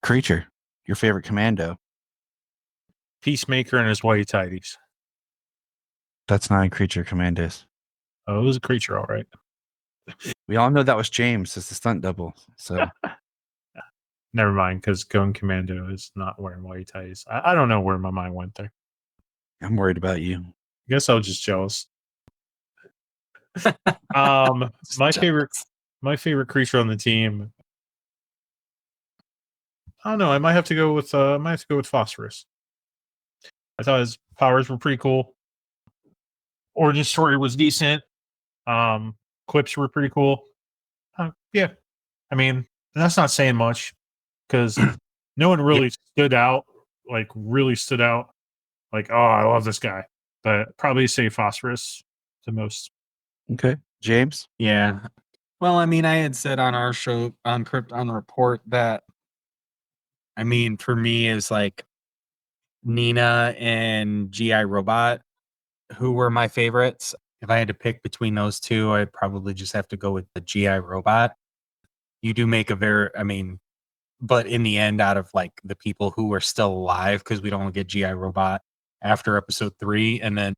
creature? Your favorite commando? Peacemaker and his white tighties. That's not a creature, Commandos. Oh, it was a creature, all right. We all know that was James as the stunt double. So Never mind, because Going Commando is not wearing white ties. I don't know where my mind went there. I'm worried about you. guess I was just jealous. My favorite creature on the team. I don't know. I might have to go with Phosphorus. I thought his powers were pretty cool. Origin story was decent. Quips were pretty cool. Yeah, I mean that's not saying much because no one really stood out. Like really stood out. Like, oh, I love this guy. But probably say Phosphorus the most. Okay, James. Yeah. Well, I mean, I had said on our show on Krypton Report that, I mean, for me is like Nina and GI Robot, who were my favorites. If I had to pick between those two, I'd probably just have to go with the GI Robot. You do make a very, I mean, but in the end, out of like the people who were still alive, because we don't get GI Robot after episode 3, and then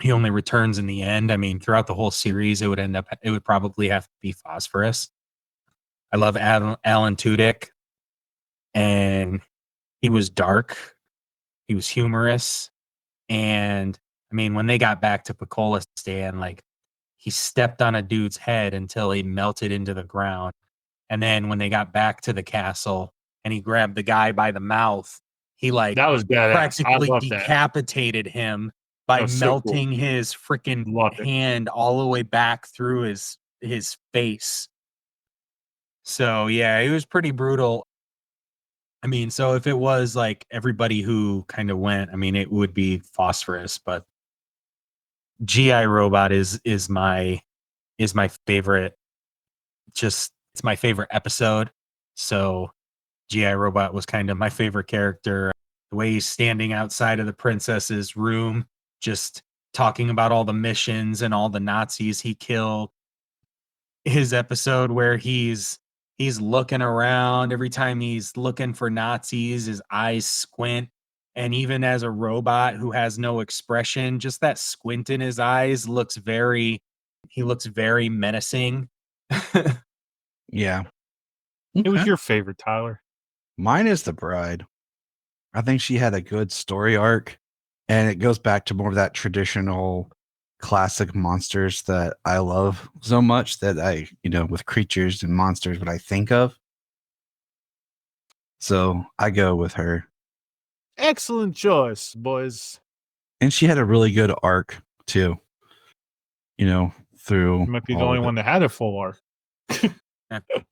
he only returns in the end. I mean, throughout the whole series, it would probably have to be Phosphorus. I love Alan Tudyk, and he was dark, he was humorous, and I mean, when they got back to Pekolistan, like he stepped on a dude's head until he melted into the ground, and then when they got back to the castle and he grabbed the guy by the mouth, he like That was badass. I practically love that. decapitated him by That was so cool. melting his freaking Loved it. hand all the way back through his face. So yeah, it was pretty brutal. I mean, so if it was like everybody who kind of went, I mean, it would be Phosphorus, but GI Robot is my favorite. Just it's my favorite episode. So GI Robot was kind of my favorite character. The way he's standing outside of the princess's room, just talking about all the missions and all the Nazis he killed. His episode where he's looking around every time he's looking for Nazis, his eyes squint. And even as a robot who has no expression, just that squint in his eyes looks very menacing. Yeah. It was Okay. your favorite, Tyler. Mine is the bride. I think she had a good story arc, and it goes back to more of that traditional classic monsters that I love so much that I, with creatures and monsters, what I think of. So I go with her. Excellent choice, boys. And she had a really good arc too, through You might be the all only of it. one that had a full arc.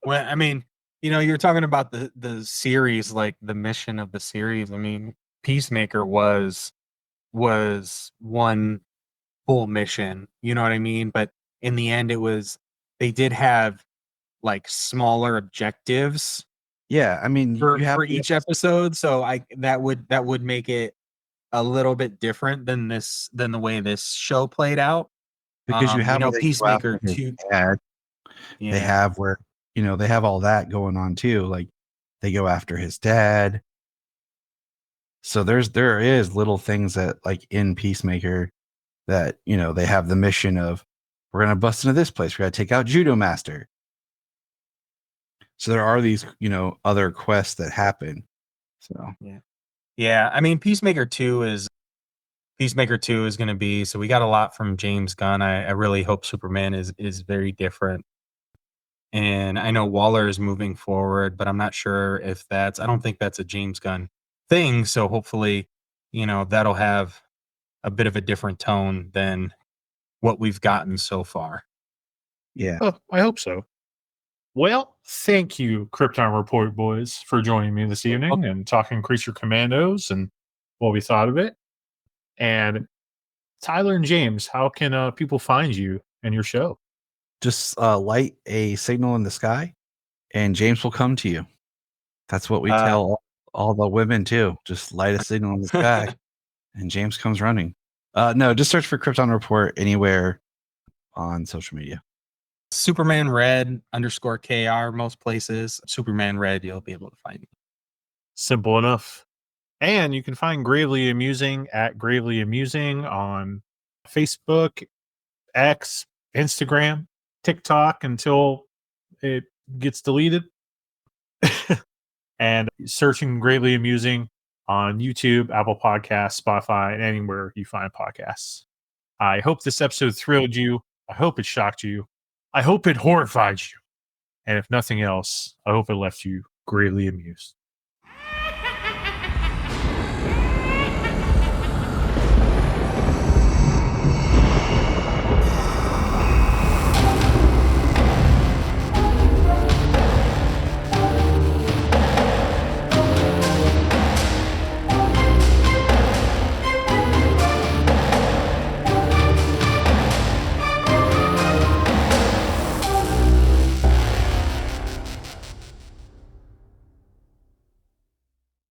Well, I mean, you're talking about the series, like the mission of the series. I mean, Peacemaker was one full mission, you know what I mean? But in the end, they did have like smaller objectives Yeah, I mean, for you have each episode. So that would make it a little bit different than the way this show played out. because you have where they go Peacemaker after his 2. dad. Yeah. They have where they have all that going on too. Like they go after his dad. So there is little things that like in Peacemaker that they have the mission of we're gonna bust into this place. We gotta take out Judo Master. So there are these other quests that happen. So Yeah, I mean, Peacemaker 2 is going to be, so we got a lot from James Gunn. I really hope Superman is very different. And I know Waller is moving forward, but I'm not sure if I don't think that's a James Gunn thing. So hopefully, that'll have a bit of a different tone than what we've gotten so far. yeah. Oh, I hope so. Well, thank you, Krypton Report boys, for joining me this evening and talking Creature Commandos and what we thought of it. And Tyler and James, how can people find you and your show? Just light a signal in the sky and James will come to you. That's what we tell all the women too. Just light a signal in the sky and James comes running. No, just search for Krypton Report anywhere on social media. Superman Red _KR, most places. Superman Red, you'll be able to find me. Simple enough. And you can find Gravely Amusing at Gravely Amusing on Facebook, X, Instagram, TikTok until it gets deleted. And searching Gravely Amusing on YouTube, Apple Podcasts, Spotify, and anywhere you find podcasts. I hope this episode thrilled you. I hope it shocked you. I hope it horrified you. And if nothing else, I hope it left you greatly amused.